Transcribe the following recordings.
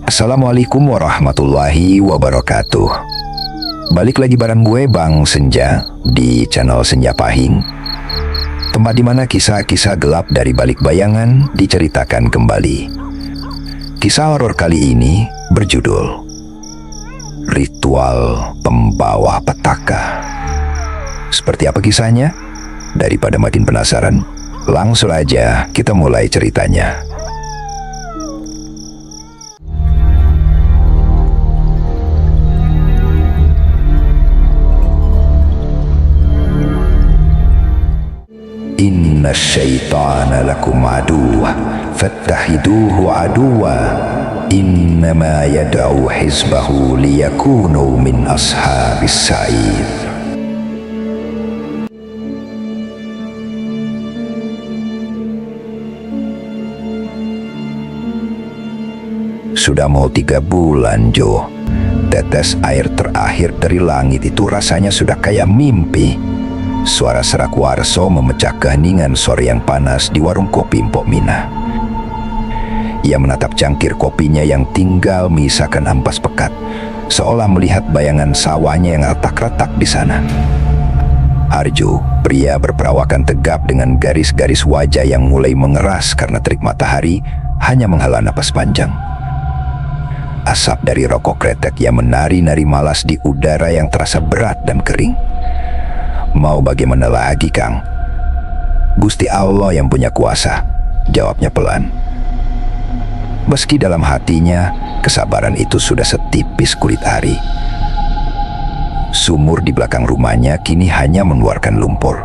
Assalamualaikum warahmatullahi wabarakatuh. Balik lagi bareng gue Bang Senja di channel Senja Pahing, tempat dimana kisah-kisah gelap dari balik bayangan diceritakan kembali. Kisah horor kali ini berjudul Ritual Pembawa Petaka. Seperti apa kisahnya? Daripada makin penasaran, langsung aja kita mulai ceritanya. Inna syaitana lakum aduwwa fattahiduhu aduwwa innama yad'u hizbahu liyakunu min ashabis sa'ir. Sudah mau 3 bulan, Jo. Tetes air terakhir dari langit itu rasanya sudah kayak mimpi. Suara serak Warso memecah keheningan sore yang panas di warung kopi Mpok Mina. Ia menatap cangkir kopinya yang tinggal menyisakan ampas pekat, seolah melihat bayangan sawahnya yang retak-retak di sana. Harjo, pria berperawakan tegap dengan garis-garis wajah yang mulai mengeras karena terik matahari, hanya menghela napas panjang. Asap dari rokok kretek yang menari-nari malas di udara yang terasa berat dan kering. Mau bagaimana lagi, Kang? Gusti Allah yang punya kuasa, jawabnya pelan. Meski dalam hatinya, kesabaran itu sudah setipis kulit ari. Sumur di belakang rumahnya kini hanya mengeluarkan lumpur.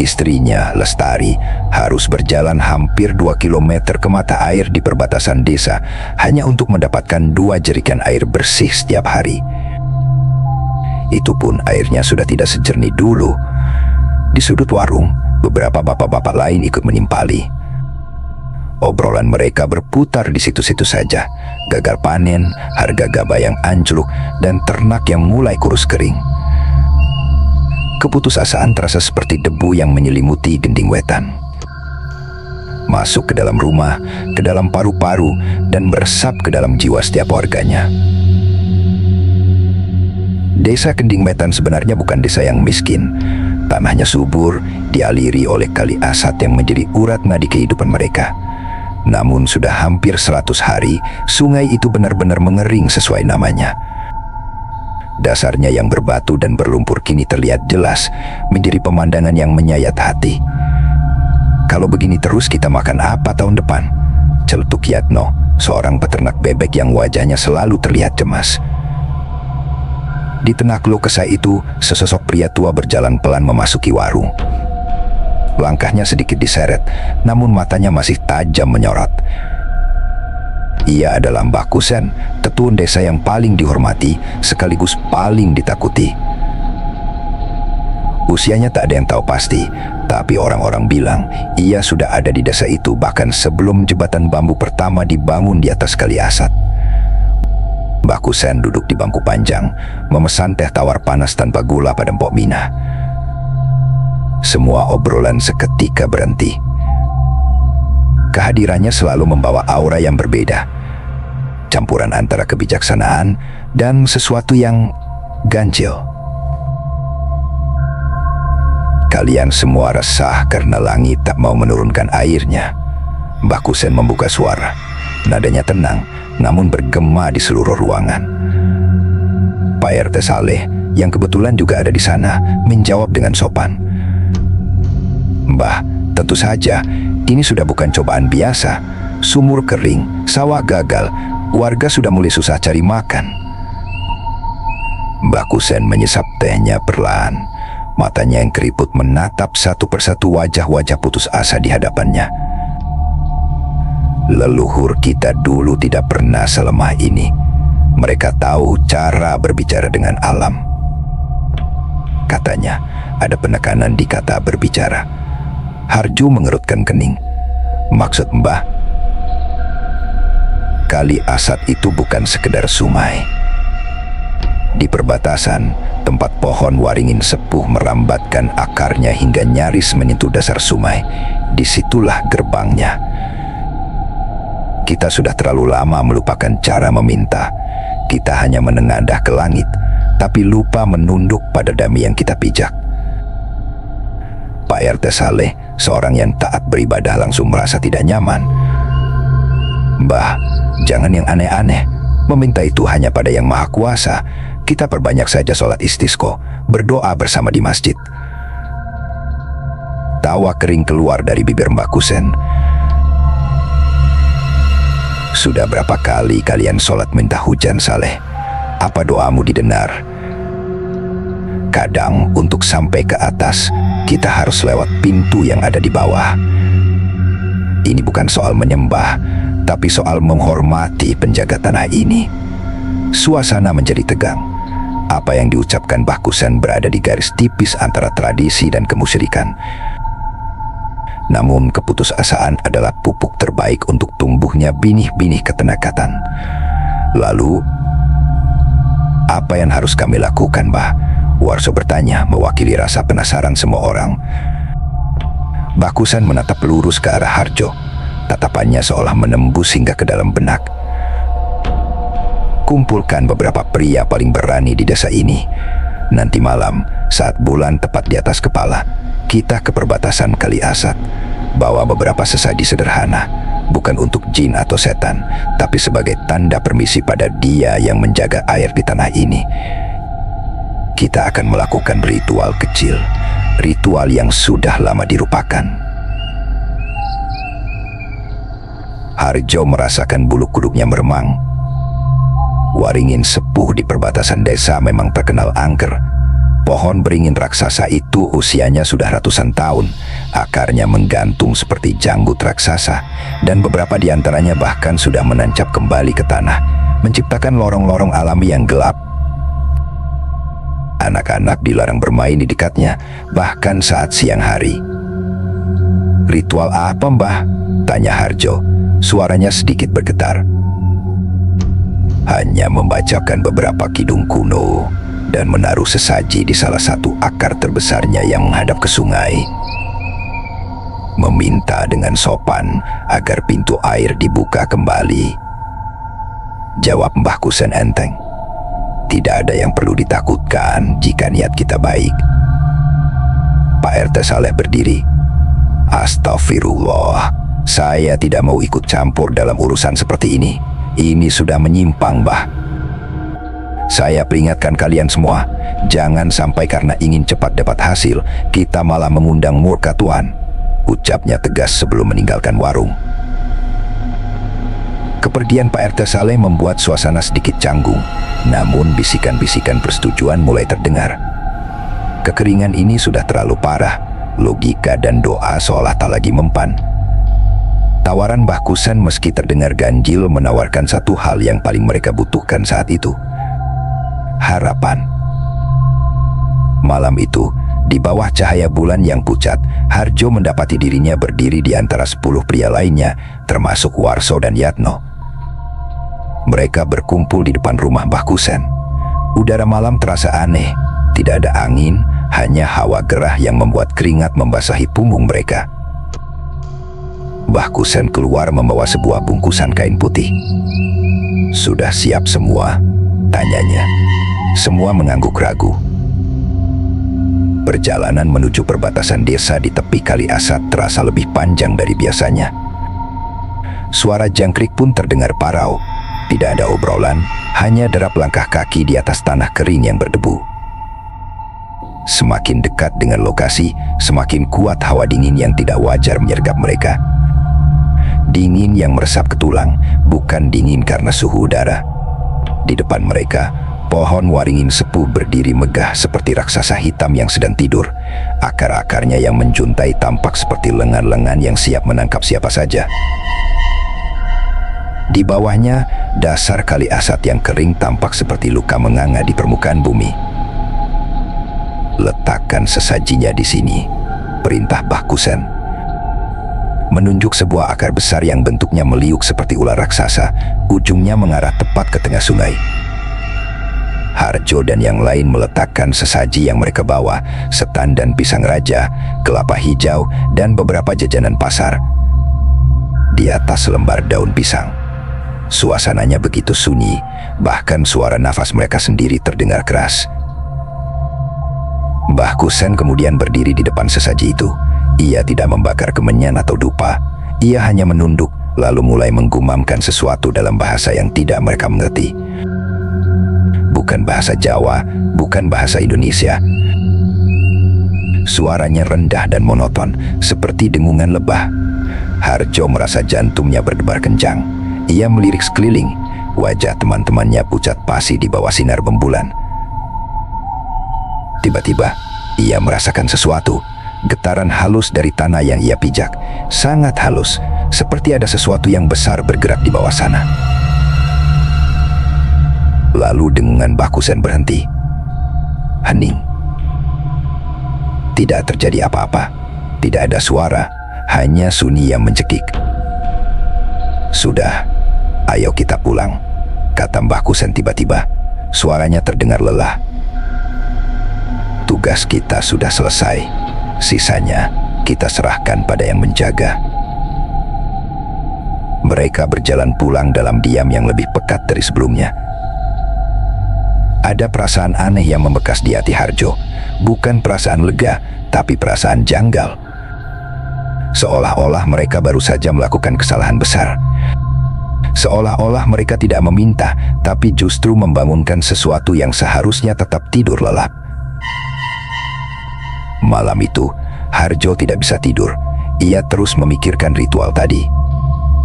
Istrinya, Lestari, harus berjalan hampir 2 kilometer ke mata air di perbatasan desa hanya untuk mendapatkan 2 jerikan air bersih setiap hari. Itu pun airnya sudah tidak sejernih dulu. Di sudut warung, beberapa bapak-bapak lain ikut menimpali. Obrolan mereka berputar di situ-situ saja. Gagal panen, harga gabah yang anjlok, dan ternak yang mulai kurus kering. Keputusasaan terasa seperti debu yang menyelimuti genting wetan. Masuk ke dalam rumah, ke dalam paru-paru, dan meresap ke dalam jiwa setiap warganya. Desa Kending Wetan sebenarnya bukan desa yang miskin. Tanahnya subur, dialiri oleh kali Asat yang menjadi urat nadi kehidupan mereka. Namun sudah hampir 100 hari, sungai itu benar-benar mengering sesuai namanya. Dasarnya yang berbatu dan berlumpur kini terlihat jelas, menjadi pemandangan yang menyayat hati. Kalau begini terus kita makan apa tahun depan? Celetuk Yatno, seorang peternak bebek yang wajahnya selalu terlihat cemas. Di tengah keluh kesah itu, sesosok pria tua berjalan pelan memasuki warung. Langkahnya sedikit diseret, namun matanya masih tajam menyorot. Ia adalah Mbah Kusen, tetun desa yang paling dihormati, sekaligus paling ditakuti. Usianya tak ada yang tahu pasti, tapi orang-orang bilang ia sudah ada di desa itu bahkan sebelum jembatan bambu pertama dibangun di atas kali Asat. Mbah Kusen duduk di bangku panjang, memesan teh tawar panas tanpa gula pada Mpok Mina. Semua obrolan seketika berhenti. Kehadirannya selalu membawa aura yang berbeda, campuran antara kebijaksanaan dan sesuatu yang ganjil. Kalian semua resah karena langit tak mau menurunkan airnya. Mbah Kusen membuka suara. Nadanya tenang, namun bergema di seluruh ruangan. Pak RT Saleh, yang kebetulan juga ada di sana, menjawab dengan sopan. Mbah, tentu saja, ini sudah bukan cobaan biasa. Sumur kering, sawah gagal, warga sudah mulai susah cari makan. Mbah Kusen menyesap tehnya perlahan. Matanya yang keriput menatap satu persatu wajah-wajah putus asa di hadapannya. Leluhur kita dulu tidak pernah selemah ini. Mereka tahu cara berbicara dengan alam. katanya. Ada penekanan di kata berbicara. Harjo mengerutkan kening. Maksud Mbah? Kali Asat itu bukan sekedar sungai. Di perbatasan, tempat pohon waringin sepuh merambatkan akarnya hingga nyaris menyentuh dasar sungai. Disitulah gerbangnya. Kita sudah terlalu lama melupakan cara meminta. Kita hanya menengadah ke langit, tapi lupa menunduk pada dami yang kita pijak. Pak RT Saleh, seorang yang taat beribadah, langsung merasa tidak nyaman. Mbah, jangan yang aneh-aneh. Meminta itu hanya pada Yang Maha Kuasa. Kita perbanyak saja sholat istisqo, berdoa bersama di masjid. Tawa kering keluar dari bibir Mbah Kusen. Sudah berapa kali kalian sholat minta hujan, Saleh? Apa doamu didengar? Kadang untuk sampai ke atas, kita harus lewat pintu yang ada di bawah. Ini bukan soal menyembah, tapi soal menghormati penjaga tanah ini. Suasana menjadi tegang. Apa yang diucapkan Mbah Kusen berada di garis tipis antara tradisi dan kemusyrikan. Namun keputusasaan adalah pupuk terbaik untuk tumbuhnya binih-binih ketenakatan. Lalu, apa yang harus kami lakukan, Mbah? Warso bertanya, mewakili rasa penasaran semua orang. Mbah Kusen menatap lurus ke arah Harjo. Tatapannya seolah menembus hingga ke dalam benak. Kumpulkan beberapa pria paling berani di desa ini. Nanti malam, saat bulan tepat di atas kepala, kita ke perbatasan Kali Asat. Bawa beberapa sesaji sederhana, bukan untuk jin atau setan, tapi sebagai tanda permisi pada Dia yang menjaga air di tanah ini. Kita akan melakukan ritual kecil, ritual yang sudah lama dilupakan. Harjo merasakan bulu kuduknya meremang. Waringin sepuh di perbatasan desa memang terkenal angker. Pohon beringin raksasa itu usianya sudah ratusan tahun. Akarnya menggantung seperti janggut raksasa, dan beberapa di antaranya bahkan sudah menancap kembali ke tanah, menciptakan lorong-lorong alami yang gelap. Anak-anak dilarang bermain di dekatnya, bahkan saat siang hari. Ritual apa, Mbah? Tanya Harjo. Suaranya sedikit bergetar. Hanya membacakan beberapa kidung kuno dan menaruh sesaji di salah satu akar terbesarnya yang menghadap ke sungai. Meminta dengan sopan agar pintu air dibuka kembali. Jawab Mbah Kusen enteng. Tidak ada yang perlu ditakutkan jika niat kita baik. Pak RT Saleh berdiri. Astagfirullah, saya tidak mau ikut campur dalam urusan seperti ini. Ini sudah menyimpang, Mbah. Saya peringatkan kalian semua, jangan sampai karena ingin cepat dapat hasil, kita malah mengundang murka Tuhan. Ucapnya tegas sebelum meninggalkan warung. Kepergian Pak RT Saleh membuat suasana sedikit canggung, namun bisikan-bisikan persetujuan mulai terdengar. Kekeringan ini sudah terlalu parah, logika dan doa seolah tak lagi mempan. Tawaran Mbah Kusen meski terdengar ganjil menawarkan satu hal yang paling mereka butuhkan saat itu. Harapan. Malam itu, di bawah cahaya bulan yang pucat, Harjo mendapati dirinya berdiri di antara 10 pria lainnya, termasuk Warso dan Yatno. Mereka berkumpul di depan rumah Mbah Kusen. Udara malam terasa aneh, tidak ada angin, hanya hawa gerah yang membuat keringat membasahi punggung mereka. Mbah Kusen keluar membawa sebuah bungkusan kain putih. Sudah siap semua? Tanyanya. Semua mengangguk ragu. Perjalanan menuju perbatasan desa di tepi Kali Asat terasa lebih panjang dari biasanya. Suara jangkrik pun terdengar parau. Tidak ada obrolan, hanya derap langkah kaki di atas tanah kering yang berdebu. Semakin dekat dengan lokasi, semakin kuat hawa dingin yang tidak wajar menyergap mereka. Dingin yang meresap ke tulang, bukan dingin karena suhu udara. Di depan mereka, pohon waringin sepuh berdiri megah seperti raksasa hitam yang sedang tidur. Akar-akarnya yang menjuntai tampak seperti lengan-lengan yang siap menangkap siapa saja. Di bawahnya, dasar Kali Asat yang kering tampak seperti luka menganga di permukaan bumi. "Letakkan sesajinya di sini," perintah Mbah Kusen. Menunjuk sebuah akar besar yang bentuknya meliuk seperti ular raksasa, ujungnya mengarah tepat ke tengah sungai. Harjo dan yang lain meletakkan sesaji yang mereka bawa, setan dan pisang raja, kelapa hijau, dan beberapa jajanan pasar di atas lembar daun pisang. Suasananya begitu sunyi, bahkan suara nafas mereka sendiri terdengar keras. Mbah Kusen kemudian berdiri di depan sesaji itu. Ia tidak membakar kemenyan atau dupa. Ia hanya menunduk, lalu mulai menggumamkan sesuatu dalam bahasa yang tidak mereka mengerti. Bukan bahasa Jawa, bukan bahasa Indonesia. Suaranya rendah dan monoton, seperti dengungan lebah. Harjo merasa jantungnya berdebar kencang. Ia melirik sekeliling. Wajah teman-temannya pucat pasi di bawah sinar rembulan. Tiba-tiba, ia merasakan sesuatu. Getaran halus dari tanah yang ia pijak, sangat halus, seperti ada sesuatu yang besar bergerak di bawah sana. Lalu dengungan Mbah Kusen berhenti. Hening. Tidak terjadi apa-apa. Tidak ada suara, hanya sunyi yang mencekik. "Sudah, ayo kita pulang," kata Mbah Kusen tiba-tiba. Suaranya terdengar lelah. "Tugas kita sudah selesai. Sisanya kita serahkan pada yang menjaga." Mereka berjalan pulang dalam diam yang lebih pekat dari sebelumnya. Ada perasaan aneh yang membekas di hati Harjo. Bukan perasaan lega, tapi perasaan janggal. Seolah-olah mereka baru saja melakukan kesalahan besar. Seolah-olah mereka tidak meminta, tapi justru membangunkan sesuatu yang seharusnya tetap tidur lelap. Malam itu, Harjo tidak bisa tidur. Ia terus memikirkan ritual tadi.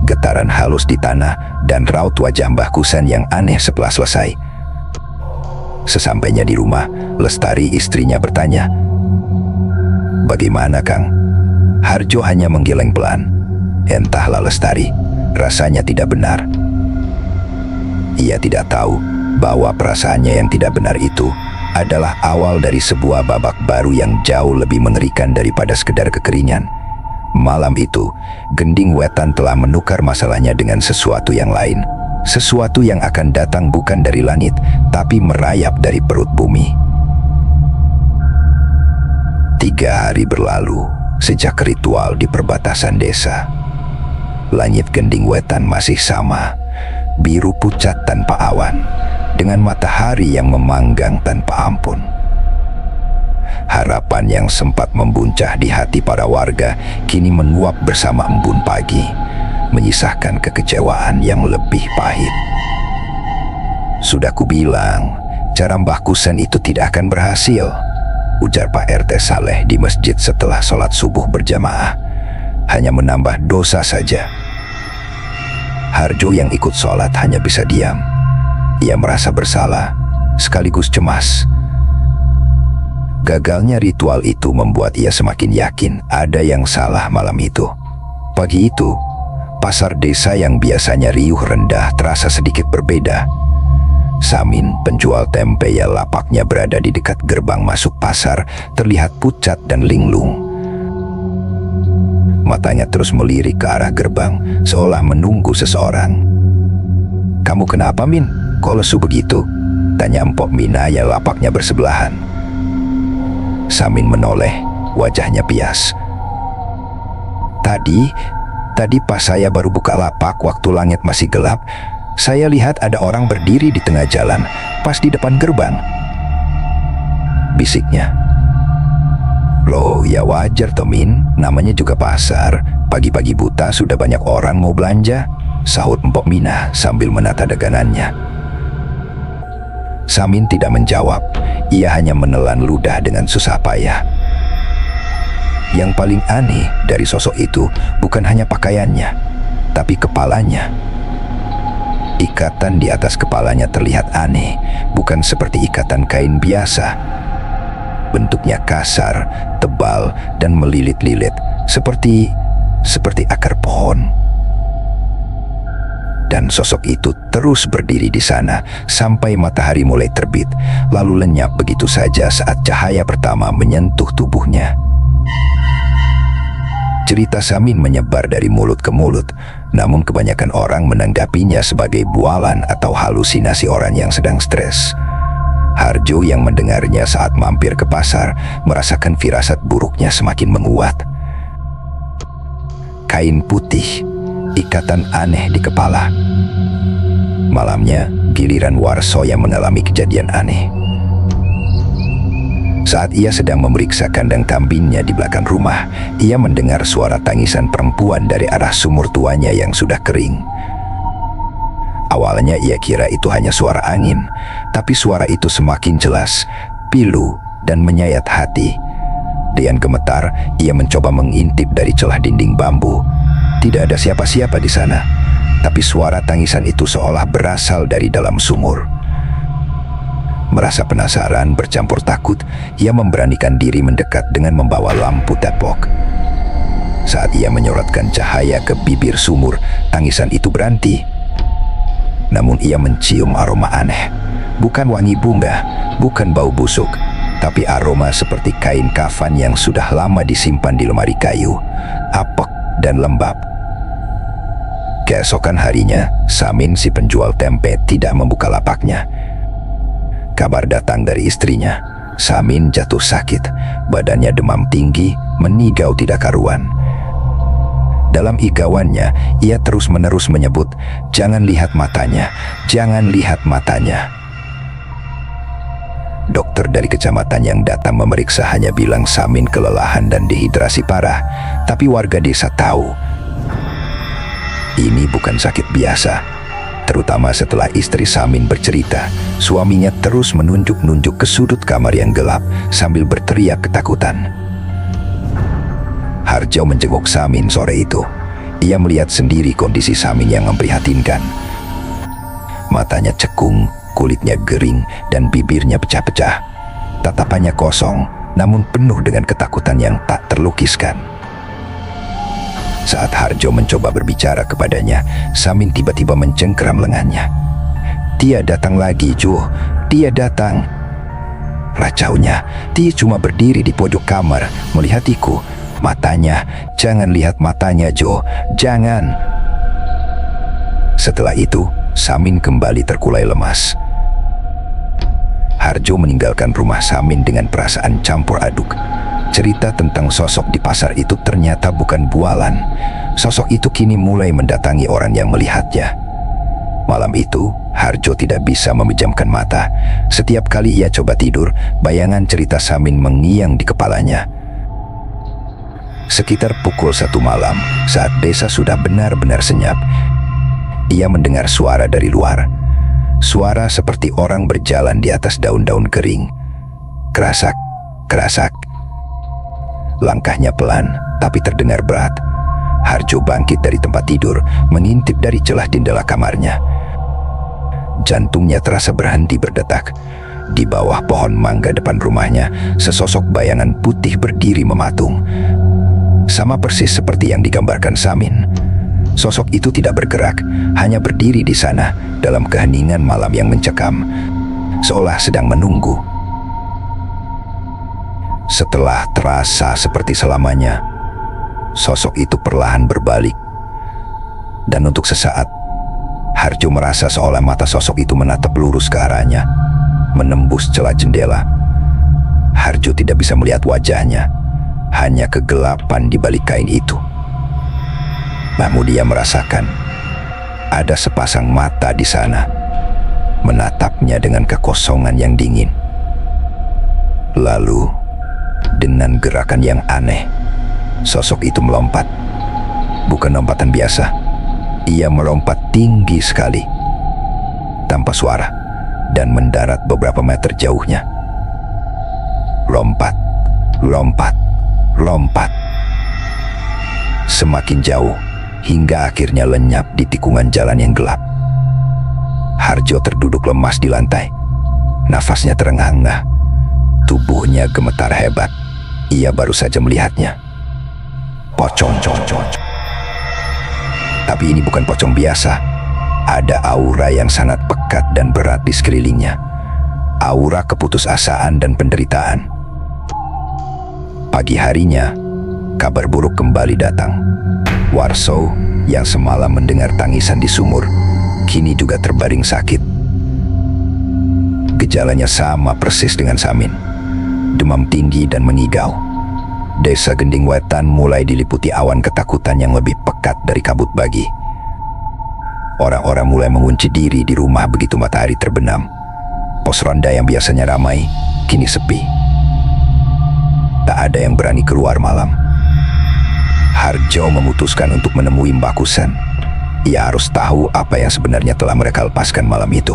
Getaran halus di tanah dan raut wajah Mbah Kusen yang aneh setelah selesai. Sesampainya di rumah, Lestari istrinya bertanya, "Bagaimana, Kang?" Harjo hanya menggeleng pelan. Entahlah Lestari, rasanya tidak benar. Ia tidak tahu bahwa perasaannya yang tidak benar itu adalah awal dari sebuah babak baru yang jauh lebih mengerikan daripada sekedar kekeringan. Malam itu, Gending Wetan telah menukar masalahnya dengan sesuatu yang lain. Sesuatu yang akan datang bukan dari langit, tapi merayap dari perut bumi. 3 hari berlalu sejak ritual di perbatasan desa. Langit Gending Wetan masih sama, biru pucat tanpa awan, dengan matahari yang memanggang tanpa ampun. Harapan yang sempat membuncah di hati para warga kini menguap bersama embun pagi, menyisahkan kekecewaan yang lebih pahit. "Sudah kubilang, cara Mbah Kusen itu tidak akan berhasil," ujar Pak RT Saleh di masjid setelah sholat subuh berjamaah. "Hanya menambah dosa saja." Harjo yang ikut sholat hanya bisa diam. Ia merasa bersalah, sekaligus cemas. Gagalnya ritual itu membuat ia semakin yakin ada yang salah malam itu. Pagi itu, pasar desa yang biasanya riuh rendah terasa sedikit berbeda. Samin, penjual tempe yang lapaknya berada di dekat gerbang masuk pasar, terlihat pucat dan linglung. Matanya terus melirik ke arah gerbang, seolah menunggu seseorang. "Kamu kenapa, Min? Kok lesu begitu?" tanya Empok Mina yang lapaknya bersebelahan. Samin menoleh, wajahnya pias. Tadi pas saya baru buka lapak waktu langit masih gelap, saya lihat ada orang berdiri di tengah jalan, pas di depan gerbang," bisiknya. "Loh, ya wajar toh, Min, namanya juga pasar. Pagi-pagi buta sudah banyak orang mau belanja," sahut Empok Mina sambil menata dagangannya. Samin tidak menjawab, ia hanya menelan ludah dengan susah payah. Yang paling aneh dari sosok itu bukan hanya pakaiannya, tapi kepalanya. Ikatan di atas kepalanya terlihat aneh, bukan seperti ikatan kain biasa. Bentuknya kasar, tebal, dan melilit-lilit, seperti akar pohon. Dan sosok itu terus berdiri di sana sampai matahari mulai terbit, lalu lenyap begitu saja saat cahaya pertama menyentuh tubuhnya. Cerita Samin menyebar dari mulut ke mulut, namun kebanyakan orang menanggapinya sebagai bualan atau halusinasi orang yang sedang stres. Harjo yang mendengarnya saat mampir ke pasar merasakan firasat buruknya semakin menguat. Kain putih, ikatan aneh di kepala. Malamnya, giliran Warso yang mengalami kejadian aneh. Saat ia sedang memeriksa kandang kambingnya di belakang rumah, ia mendengar suara tangisan perempuan dari arah sumur tuanya yang sudah kering. Awalnya ia kira itu hanya suara angin, tapi suara itu semakin jelas, pilu, dan menyayat hati. Dengan gemetar, ia mencoba mengintip dari celah dinding bambu. Tidak ada siapa-siapa di sana, tapi suara tangisan itu seolah berasal dari dalam sumur. Merasa penasaran bercampur takut, ia memberanikan diri mendekat dengan membawa lampu tepok. Saat ia menyorotkan cahaya ke bibir sumur, tangisan itu berhenti. Namun ia mencium aroma aneh. Bukan wangi bunga, bukan bau busuk, tapi aroma seperti kain kafan yang sudah lama disimpan di lemari kayu, apek dan lembab. Keesokan harinya, Samin si penjual tempe tidak membuka lapaknya. Kabar datang dari istrinya. Samin jatuh sakit, badannya demam tinggi, menigau tidak karuan. Dalam igauannya, ia terus-menerus menyebut, "Jangan lihat matanya, jangan lihat matanya." Dokter dari kecamatan yang datang memeriksa hanya bilang Samin kelelahan dan dehidrasi parah, tapi warga desa tahu ini bukan sakit biasa. Terutama setelah istri Samin bercerita, suaminya terus menunjuk-nunjuk ke sudut kamar yang gelap sambil berteriak ketakutan. Harjo menjenguk Samin sore itu. Ia melihat sendiri kondisi Samin yang memprihatinkan. Matanya cekung, kulitnya gering, dan bibirnya pecah-pecah. Tatapannya kosong, namun penuh dengan ketakutan yang tak terlukiskan. Saat Harjo mencoba berbicara kepadanya, Samin tiba-tiba mencengkeram lengannya. "Dia datang lagi, Jo. Dia datang." Racaunya, dia cuma berdiri di pojok kamar, melihatiku. "Matanya, jangan lihat matanya, Jo. Jangan." Setelah itu, Samin kembali terkulai lemas. Harjo meninggalkan rumah Samin dengan perasaan campur aduk. Cerita tentang sosok di pasar itu ternyata bukan bualan. Sosok itu kini mulai mendatangi orang yang melihatnya. Malam itu, Harjo tidak bisa memejamkan mata. Setiap kali ia coba tidur, bayangan cerita Samin mengiang di kepalanya. Sekitar pukul 1 malam, saat desa sudah benar-benar senyap, ia mendengar suara dari luar. Suara seperti orang berjalan di atas daun-daun kering. Kerasak, kerasak. Langkahnya pelan, tapi terdengar berat. Harjo bangkit dari tempat tidur, mengintip dari celah jendela kamarnya. Jantungnya terasa berhenti berdetak. Di bawah pohon mangga depan rumahnya, sesosok bayangan putih berdiri mematung. Sama persis seperti yang digambarkan Samin. Sosok itu tidak bergerak, hanya berdiri di sana dalam keheningan malam yang mencekam, seolah sedang menunggu. Setelah terasa seperti selamanya, sosok itu perlahan berbalik. Dan untuk sesaat, Harjo merasa seolah mata sosok itu menatap lurus ke arahnya, menembus celah jendela. Harjo tidak bisa melihat wajahnya, hanya kegelapan di balik kain itu. Namun dia merasakan ada sepasang mata di sana, menatapnya dengan kekosongan yang dingin. Lalu, dengan gerakan yang aneh, sosok itu melompat. Bukan lompatan biasa, ia melompat tinggi sekali, tanpa suara, dan mendarat beberapa meter jauhnya. Lompat, lompat, lompat. Semakin jauh, hingga akhirnya lenyap di tikungan jalan yang gelap. Harjo terduduk lemas di lantai. Nafasnya terengah-engah. Tubuhnya gemetar hebat. Ia baru saja melihatnya. Pocong. Tapi ini bukan pocong biasa. Ada aura yang sangat pekat dan berat di sekelilingnya. Aura keputusasaan dan penderitaan. Pagi harinya, kabar buruk kembali datang. Warso yang semalam mendengar tangisan di sumur, kini juga terbaring sakit. Gejalanya sama persis dengan Samin. Demam tinggi dan mengigau. Desa Gending Wetan mulai diliputi awan ketakutan yang lebih pekat dari kabut bagi. Orang-orang mulai mengunci diri di rumah begitu matahari terbenam. Pos ronda yang biasanya ramai, kini sepi. Tak ada yang berani keluar malam. Harjo memutuskan untuk menemui Mbah Kusen. Ia harus tahu apa yang sebenarnya telah mereka lepaskan malam itu.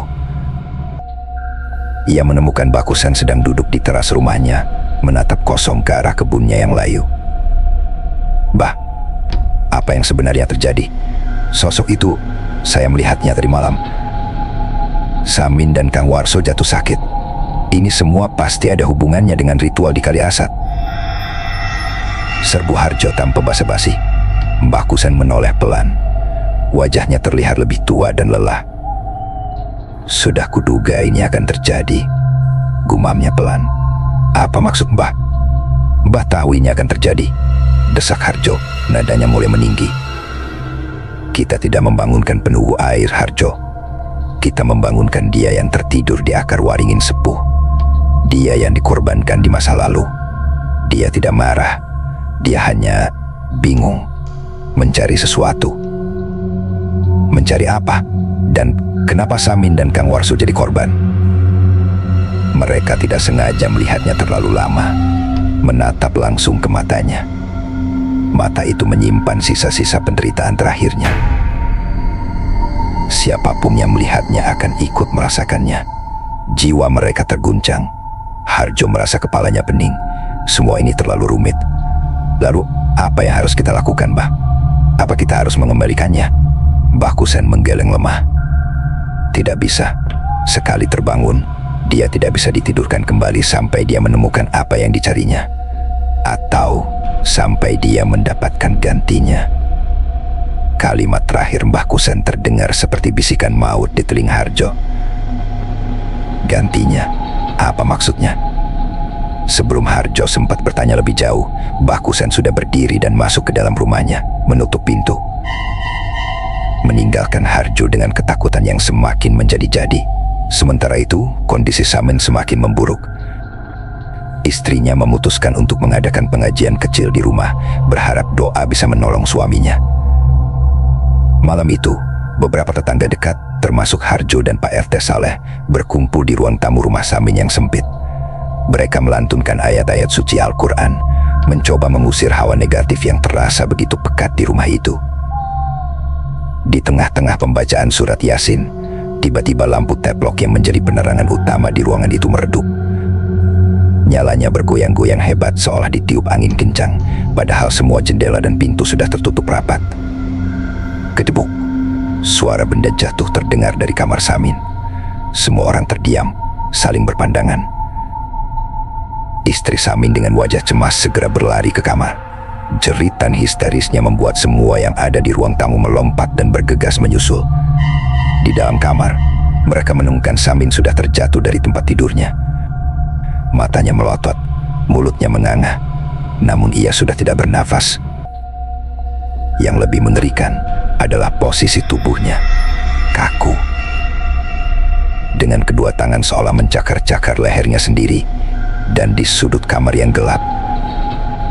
Ia menemukan Mbah Kusen sedang duduk di teras rumahnya, menatap kosong ke arah kebunnya yang layu. "Mbah, apa yang sebenarnya terjadi? Sosok itu, saya melihatnya tadi malam." Samin dan Kang Warso jatuh sakit. Ini semua pasti ada hubungannya dengan ritual di Kali Asat. Serbu Harjo tanpa basa-basi. Mbah Kusen menoleh pelan. Wajahnya terlihat lebih tua dan lelah. "Sudah kuduga ini akan terjadi," gumamnya pelan. "Apa maksud Mbah?" "Mbah tahu ini akan terjadi," desak Harjo, nadanya mulai meninggi. "Kita tidak membangunkan penunggu air, Harjo. Kita membangunkan dia yang tertidur di akar waringin sepuh. Dia yang dikorbankan di masa lalu. Dia tidak marah. Dia hanya bingung, mencari sesuatu." "Mencari apa? Dan kenapa Samin dan Kang Warso jadi korban?" Mereka tidak sengaja melihatnya terlalu lama, menatap langsung ke matanya. Mata itu menyimpan sisa-sisa penderitaan terakhirnya. Siapapun yang melihatnya akan ikut merasakannya. Jiwa mereka terguncang. Harjo merasa kepalanya pening. Semua ini terlalu rumit. "Lalu, apa yang harus kita lakukan, Mbah? Apa kita harus mengembalikannya?" Mbah Kusen menggeleng lemah. "Tidak bisa. Sekali terbangun, dia tidak bisa ditidurkan kembali sampai dia menemukan apa yang dicarinya. Atau sampai dia mendapatkan gantinya." Kalimat terakhir Mbah Kusen terdengar seperti bisikan maut di telinga Harjo. "Gantinya? Apa maksudnya?" Sebelum Harjo sempat bertanya lebih jauh, Mbah Kusen sudah berdiri dan masuk ke dalam rumahnya, menutup pintu. Meninggalkan Harjo dengan ketakutan yang semakin menjadi-jadi. Sementara itu, kondisi Samin semakin memburuk. Istrinya memutuskan untuk mengadakan pengajian kecil di rumah, berharap doa bisa menolong suaminya. Malam itu, beberapa tetangga dekat, termasuk Harjo dan Pak RT Saleh, berkumpul di ruang tamu rumah Samin yang sempit. Mereka melantunkan ayat-ayat suci Al-Quran, mencoba mengusir hawa negatif yang terasa begitu pekat di rumah itu. Di tengah-tengah pembacaan surat Yasin, tiba-tiba lampu teplok yang menjadi penerangan utama di ruangan itu meredup. Nyalanya bergoyang-goyang hebat seolah ditiup angin kencang, padahal semua jendela dan pintu sudah tertutup rapat. Kedebuk, suara benda jatuh terdengar dari kamar Samin. Semua orang terdiam, saling berpandangan. Istri Samin dengan wajah cemas segera berlari ke kamar. Jeritan histerisnya membuat semua yang ada di ruang tamu melompat dan bergegas menyusul. Di dalam kamar, mereka menemukan Samin sudah terjatuh dari tempat tidurnya. Matanya melotot, mulutnya menganga, namun ia sudah tidak bernafas. Yang lebih mengerikan adalah posisi tubuhnya, kaku. Dengan kedua tangan seolah mencakar-cakar lehernya sendiri, dan di sudut kamar yang gelap,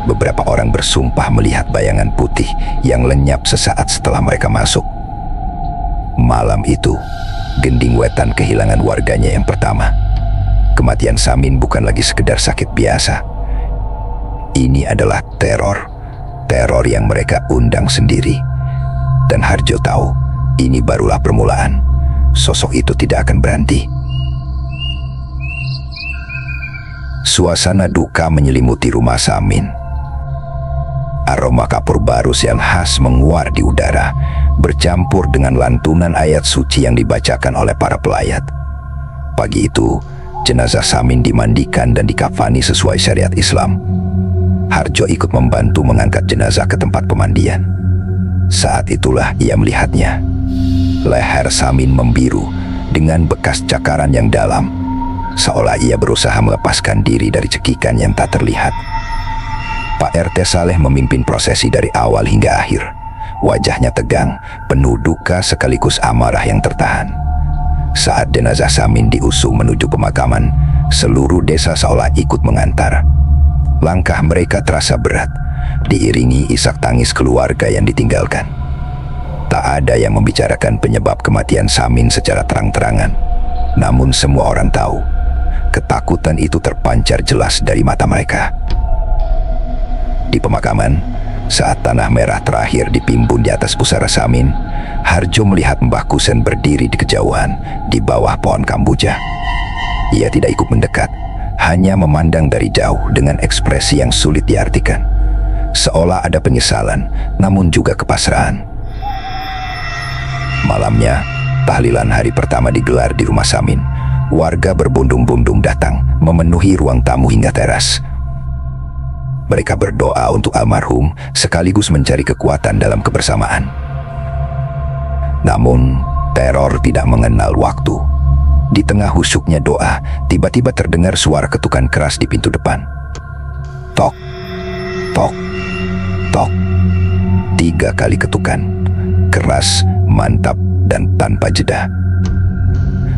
beberapa orang bersumpah melihat bayangan putih yang lenyap sesaat setelah mereka masuk. Malam itu, Gending Wetan kehilangan warganya yang pertama. Kematian Samin bukan lagi sekedar sakit biasa. Ini adalah teror yang mereka undang sendiri. Dan Harjo tahu, ini barulah permulaan. Sosok itu tidak akan berhenti. Suasana duka menyelimuti rumah Samin. Aroma kapur barus yang khas menguar di udara, bercampur dengan lantunan ayat suci yang dibacakan oleh para pelayat. Pagi itu, jenazah Samin dimandikan dan dikafani sesuai syariat Islam. Harjo ikut membantu mengangkat jenazah ke tempat pemandian. Saat itulah ia melihatnya. Leher Samin membiru dengan bekas cakaran yang dalam, seolah ia berusaha melepaskan diri dari cekikan yang tak terlihat. Pak RT Saleh memimpin prosesi dari awal hingga akhir. Wajahnya tegang, penuh duka sekaligus amarah yang tertahan. Saat jenazah Samin diusung menuju pemakaman, seluruh desa seolah ikut mengantar. Langkah mereka terasa berat, diiringi isak tangis keluarga yang ditinggalkan. Tak ada yang membicarakan penyebab kematian Samin secara terang-terangan. Namun semua orang tahu, ketakutan itu terpancar jelas dari mata mereka. Di pemakaman, saat tanah merah terakhir dipimbun di atas pusara Samin, Harjo melihat Mbah Kusen berdiri di kejauhan di bawah pohon kambuja. Ia tidak ikut mendekat, hanya memandang dari jauh dengan ekspresi yang sulit diartikan. Seolah ada penyesalan, namun juga kepasrahan. Malamnya, tahlilan hari pertama digelar di rumah Samin. Warga berbondong-bondong datang, memenuhi ruang tamu hingga teras. Mereka berdoa untuk almarhum, sekaligus mencari kekuatan dalam kebersamaan. Namun, teror tidak mengenal waktu. Di tengah husyuknya doa, tiba-tiba terdengar suara ketukan keras di pintu depan. Tok, tok, tok. 3 kali ketukan. Keras, mantap, dan tanpa jeda.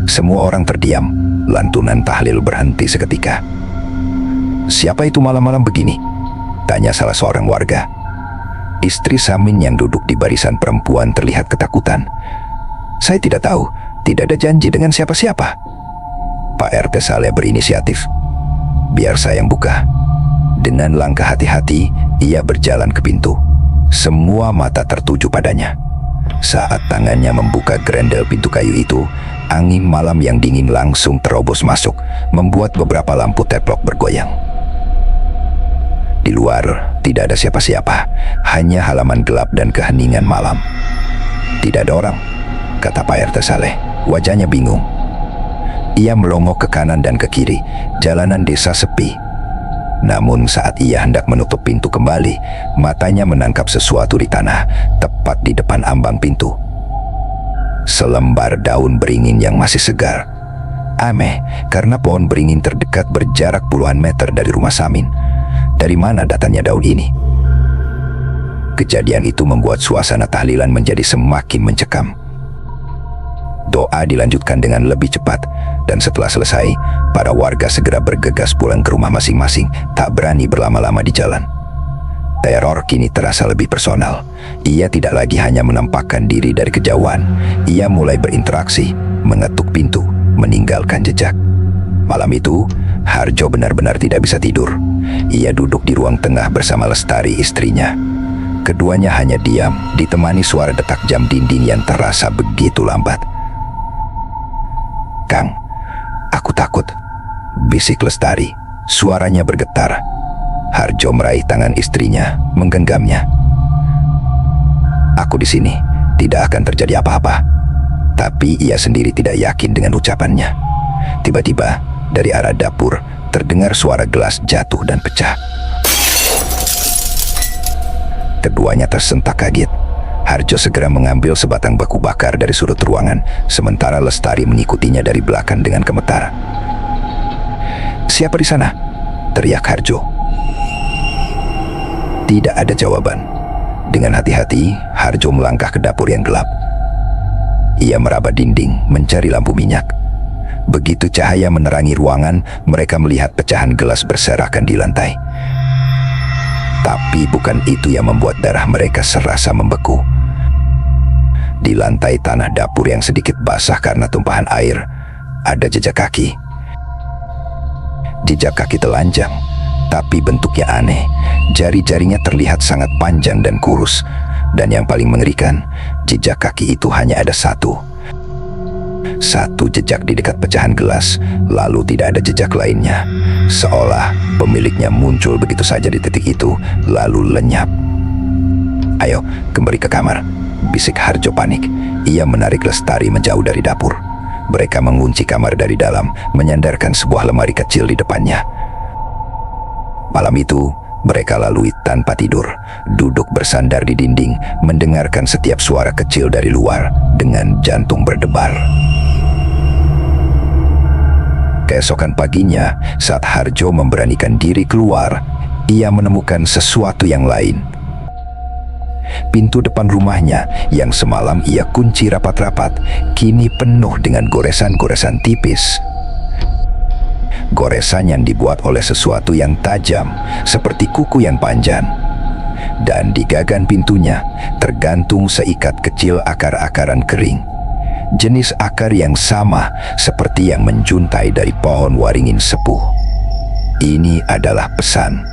Semua orang terdiam. Lantunan tahlil berhenti seketika. "Siapa itu malam-malam begini?" tanya salah seorang warga. Istri Samin yang duduk di barisan perempuan terlihat ketakutan. "Saya tidak tahu, tidak ada janji dengan siapa-siapa." Pak RT Saleh berinisiatif. "Biar saya yang buka." Dengan langkah hati-hati, ia berjalan ke pintu. Semua mata tertuju padanya. Saat tangannya membuka grendel pintu kayu itu, angin malam yang dingin langsung terobos masuk, membuat beberapa lampu teplok bergoyang. Di luar, tidak ada siapa-siapa, hanya halaman gelap dan keheningan malam. "Tidak ada orang," kata Pak RT Saleh, wajahnya bingung. Ia melongo ke kanan dan ke kiri, jalanan desa sepi. Namun saat ia hendak menutup pintu kembali, matanya menangkap sesuatu di tanah, tepat di depan ambang pintu. Selembar daun beringin yang masih segar. Aneh, karena pohon beringin terdekat berjarak puluhan meter dari rumah Samin. Dari mana datangnya daun ini? Kejadian itu membuat suasana tahlilan menjadi semakin mencekam. Doa dilanjutkan dengan lebih cepat, dan setelah selesai, para warga segera bergegas pulang ke rumah masing-masing, tak berani berlama-lama di jalan. Teror kini terasa lebih personal. Ia tidak lagi hanya menampakkan diri dari kejauhan. Ia mulai berinteraksi, mengetuk pintu, meninggalkan jejak. Malam itu, Harjo benar-benar tidak bisa tidur. Ia duduk di ruang tengah bersama Lestari, istrinya. Keduanya hanya diam, ditemani suara detak jam dinding yang terasa begitu lambat. "Kang, aku takut," bisik Lestari. Suaranya bergetar. Harjo meraih tangan istrinya, menggenggamnya. "Aku di sini, tidak akan terjadi apa-apa." Tapi ia sendiri tidak yakin dengan ucapannya. Tiba-tiba, dari arah dapur, terdengar suara gelas jatuh dan pecah. Keduanya tersentak kaget. Harjo segera mengambil sebatang baku bakar dari sudut ruangan, sementara Lestari mengikutinya dari belakang dengan gemetar. "Siapa di sana?" teriak Harjo. Tidak ada jawaban. Dengan hati-hati, Harjo melangkah ke dapur yang gelap. Ia meraba dinding, mencari lampu minyak. Begitu cahaya menerangi ruangan, mereka melihat pecahan gelas berserakan di lantai. Tapi bukan itu yang membuat darah mereka serasa membeku. Di lantai tanah dapur yang sedikit basah karena tumpahan air, ada jejak kaki. Jejak kaki telanjang, tapi bentuknya aneh. Jari-jarinya terlihat sangat panjang dan kurus. Dan yang paling mengerikan, jejak kaki itu hanya ada satu. Satu jejak di dekat pecahan gelas, lalu tidak ada jejak lainnya. Seolah pemiliknya muncul begitu saja di titik itu, lalu lenyap. "Ayo, kembali ke kamar," bisik Harjo panik. Ia menarik Lestari menjauh dari dapur. Mereka mengunci kamar dari dalam, menyandarkan sebuah lemari kecil di depannya. Malam itu, Mereka lalui tanpa tidur, duduk bersandar di dinding, mendengarkan setiap suara kecil dari luar dengan jantung berdebar. Keesokan paginya, saat Harjo memberanikan diri keluar, ia menemukan sesuatu yang lain. Pintu depan rumahnya yang semalam ia kunci rapat-rapat, kini penuh dengan goresan-goresan tipis. Goresan yang dibuat oleh sesuatu yang tajam, seperti kuku yang panjang. Dan di gagan pintunya tergantung seikat kecil akar-akaran kering. Jenis akar yang sama seperti yang menjuntai dari pohon waringin sepuh. Ini adalah pesan,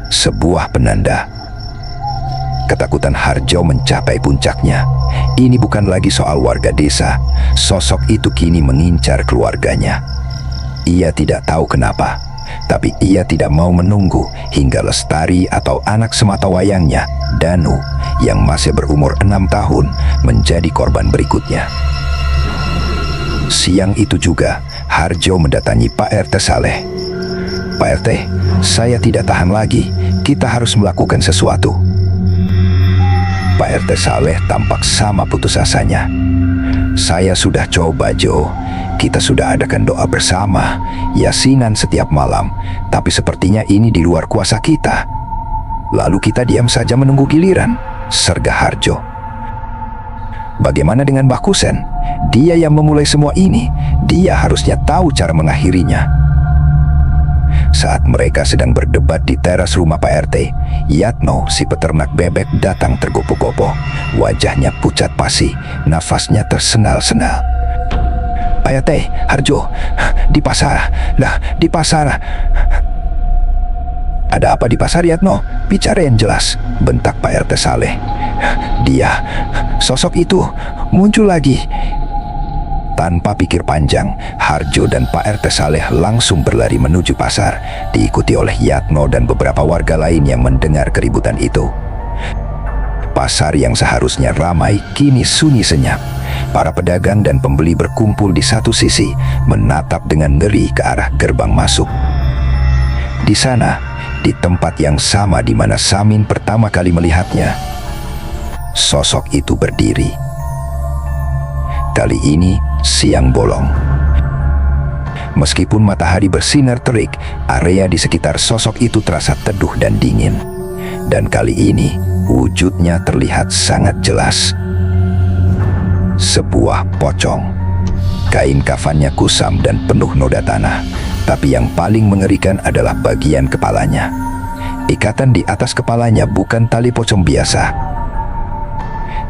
sebuah penanda. Ketakutan Harjo mencapai puncaknya. Ini bukan lagi soal warga desa. Sosok itu kini mengincar keluarganya. Ia tidak tahu kenapa, tapi ia tidak mau menunggu hingga Lestari atau anak sematawayangnya, Danu, yang masih berumur 6 tahun, menjadi korban berikutnya. Siang itu juga, Harjo mendatangi Pak RT Saleh. "Pak RT, saya tidak tahan lagi. Kita harus melakukan sesuatu." Pak RT Saleh tampak sama putus asanya. "Saya sudah coba, Jo. Kita sudah adakan doa bersama, yasinan setiap malam, tapi sepertinya ini di luar kuasa kita. Lalu kita diam saja menunggu giliran," sergah Harjo. "Bagaimana dengan Mbah Kusen? Dia yang memulai semua ini. Dia harusnya tahu cara mengakhirinya." Saat mereka sedang berdebat di teras rumah Pak RT, Yatno, si peternak bebek, datang tergopoh-gopoh. Wajahnya pucat pasi, nafasnya tersenal-senal. "Pak RT, Harjo, di pasar. Lah, di pasar." "Ada apa di pasar, Yatno? Bicara yang jelas," bentak Pak RT Saleh. "Dia, sosok itu, muncul lagi." Tanpa pikir panjang, Harjo dan Pak RT Saleh langsung berlari menuju pasar, diikuti oleh Yatno dan beberapa warga lain yang mendengar keributan itu. Pasar yang seharusnya ramai kini sunyi senyap. Para pedagang dan pembeli berkumpul di satu sisi, menatap dengan ngeri ke arah gerbang masuk. Di sana, di tempat yang sama di mana Samin pertama kali melihatnya, sosok itu berdiri. Kali ini siang bolong. Meskipun matahari bersinar terik, area di sekitar sosok itu terasa teduh dan dingin. Dan kali ini wujudnya terlihat sangat jelas. Sebuah pocong. Kain kafannya kusam dan penuh noda tanah, tapi yang paling mengerikan adalah bagian kepalanya. Ikatan di atas kepalanya bukan tali pocong biasa.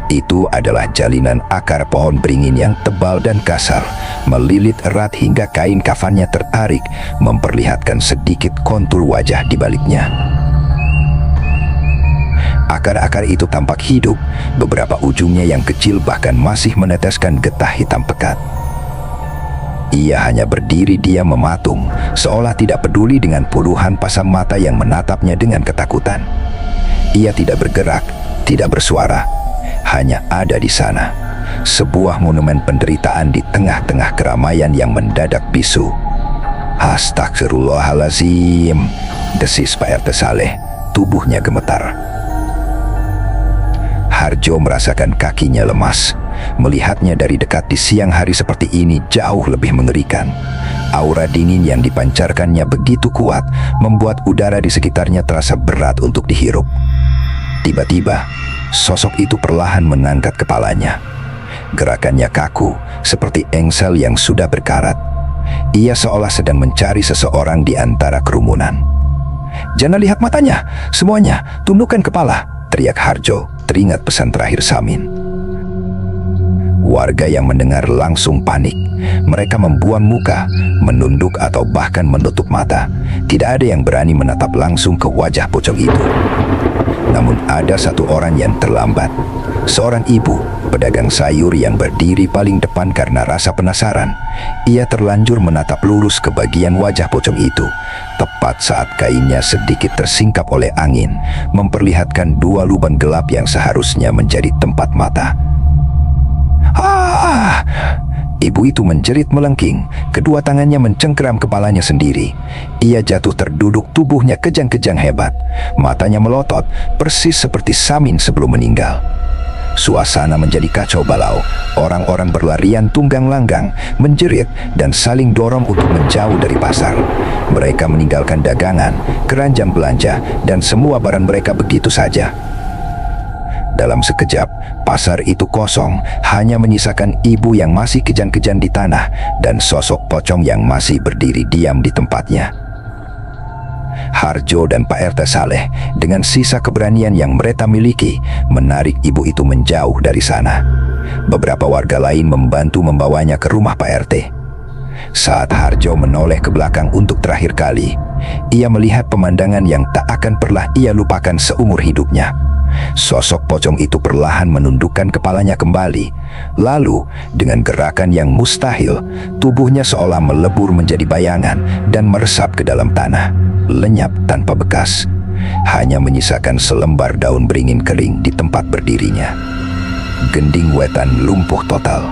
Itu adalah jalinan akar pohon beringin yang tebal dan kasar, melilit erat hingga kain kafannya tertarik, memperlihatkan sedikit kontur wajah di baliknya. Akar-akar itu tampak hidup, beberapa ujungnya yang kecil bahkan masih meneteskan getah hitam pekat. Ia hanya berdiri diam mematung, seolah tidak peduli dengan puluhan pasang mata yang menatapnya dengan ketakutan. Ia tidak bergerak, tidak bersuara, hanya ada di sana, sebuah monumen penderitaan di tengah-tengah keramaian yang mendadak bisu. "Astagfirullahalazim," desis Pak RT Saleh, tubuhnya gemetar. Harjo merasakan kakinya lemas. Melihatnya dari dekat di siang hari seperti ini jauh lebih mengerikan. Aura dingin yang dipancarkannya begitu kuat, membuat udara di sekitarnya terasa berat untuk dihirup. Tiba-tiba, sosok itu perlahan mengangkat kepalanya. Gerakannya kaku, seperti engsel yang sudah berkarat. Ia seolah sedang mencari seseorang di antara kerumunan. "Jangan lihat matanya, semuanya, tundukkan kepala," teriak Harjo, teringat pesan terakhir Samin. Warga yang mendengar langsung panik. Mereka membuang muka, menunduk atau bahkan menutup mata. Tidak ada yang berani menatap langsung ke wajah pocong itu. Namun ada satu orang yang terlambat. Seorang ibu, pedagang sayur yang berdiri paling depan karena rasa penasaran. Ia terlanjur menatap lurus ke bagian wajah pocong itu, tepat saat kainnya sedikit tersingkap oleh angin, memperlihatkan dua lubang gelap yang seharusnya menjadi tempat mata. "Ah!" Ibu itu menjerit melengking, kedua tangannya mencengkeram kepalanya sendiri. Ia jatuh terduduk, tubuhnya kejang-kejang hebat. Matanya melotot, persis seperti Samin sebelum meninggal. Suasana menjadi kacau balau. Orang-orang berlarian tunggang langgang, menjerit, dan saling dorong untuk menjauh dari pasar. Mereka meninggalkan dagangan, keranjang belanja, dan semua barang mereka begitu saja. Dalam sekejap, pasar itu kosong, hanya menyisakan ibu yang masih kejang-kejang di tanah dan sosok pocong yang masih berdiri diam di tempatnya. Harjo dan Pak RT Saleh dengan sisa keberanian yang mereka miliki menarik ibu itu menjauh dari sana. Beberapa warga lain membantu membawanya ke rumah Pak RT. Saat Harjo menoleh ke belakang untuk terakhir kali, ia melihat pemandangan yang tak akan pernah ia lupakan seumur hidupnya. Sosok pocong itu perlahan menundukkan kepalanya kembali. Lalu, dengan gerakan yang mustahil, tubuhnya seolah melebur menjadi bayangan dan meresap ke dalam tanah, lenyap tanpa bekas. Hanya menyisakan selembar daun beringin kering di tempat berdirinya. Gending Wetan lumpuh total.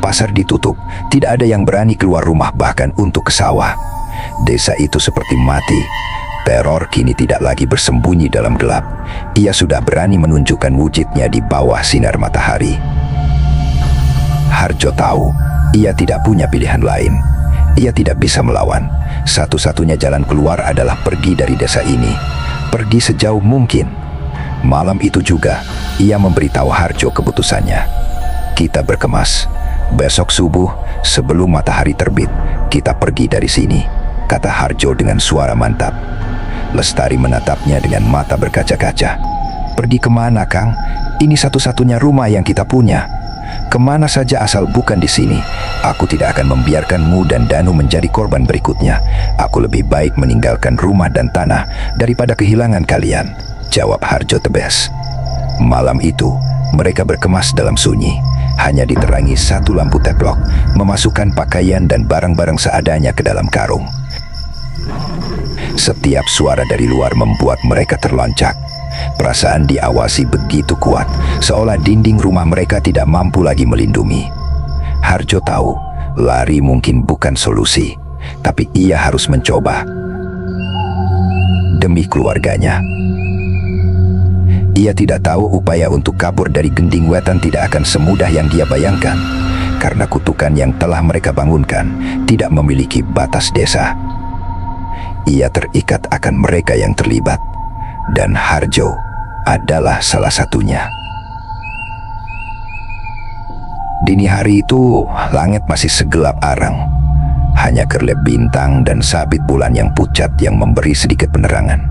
Pasar ditutup, tidak ada yang berani keluar rumah bahkan untuk ke sawah. Desa itu seperti mati. Teror kini tidak lagi bersembunyi dalam gelap. Ia sudah berani menunjukkan wujudnya di bawah sinar matahari. Harjo tahu, ia tidak punya pilihan lain. Ia tidak bisa melawan. Satu-satunya jalan keluar adalah pergi dari desa ini. Pergi sejauh mungkin. Malam itu juga, ia memberitahu Harjo keputusannya. Kita berkemas. Besok subuh, sebelum matahari terbit, kita pergi dari sini, kata Harjo dengan suara mantap. Lestari menatapnya dengan mata berkaca-kaca. Pergi kemana, Kang? Ini satu-satunya rumah yang kita punya. Kemana saja asal bukan di sini. Aku tidak akan membiarkanmu dan Danu menjadi korban berikutnya. Aku lebih baik meninggalkan rumah dan tanah daripada kehilangan kalian, jawab Harjo tegas. Malam itu, mereka berkemas dalam sunyi. Hanya diterangi satu lampu teplok, memasukkan pakaian dan barang-barang seadanya ke dalam karung. Setiap suara dari luar membuat mereka terloncat. Perasaan diawasi begitu kuat, seolah dinding rumah mereka tidak mampu lagi melindungi. Harjo tahu, lari mungkin bukan solusi, tapi ia harus mencoba. Demi keluarganya. Ia tidak tahu upaya untuk kabur dari Gending Wetan tidak akan semudah yang dia bayangkan, karena kutukan yang telah mereka bangunkan tidak memiliki batas desa. Ia terikat akan mereka yang terlibat, dan Harjo adalah salah satunya. Dini hari itu, langit masih segelap arang. Hanya kerlap bintang dan sabit bulan yang pucat yang memberi sedikit penerangan.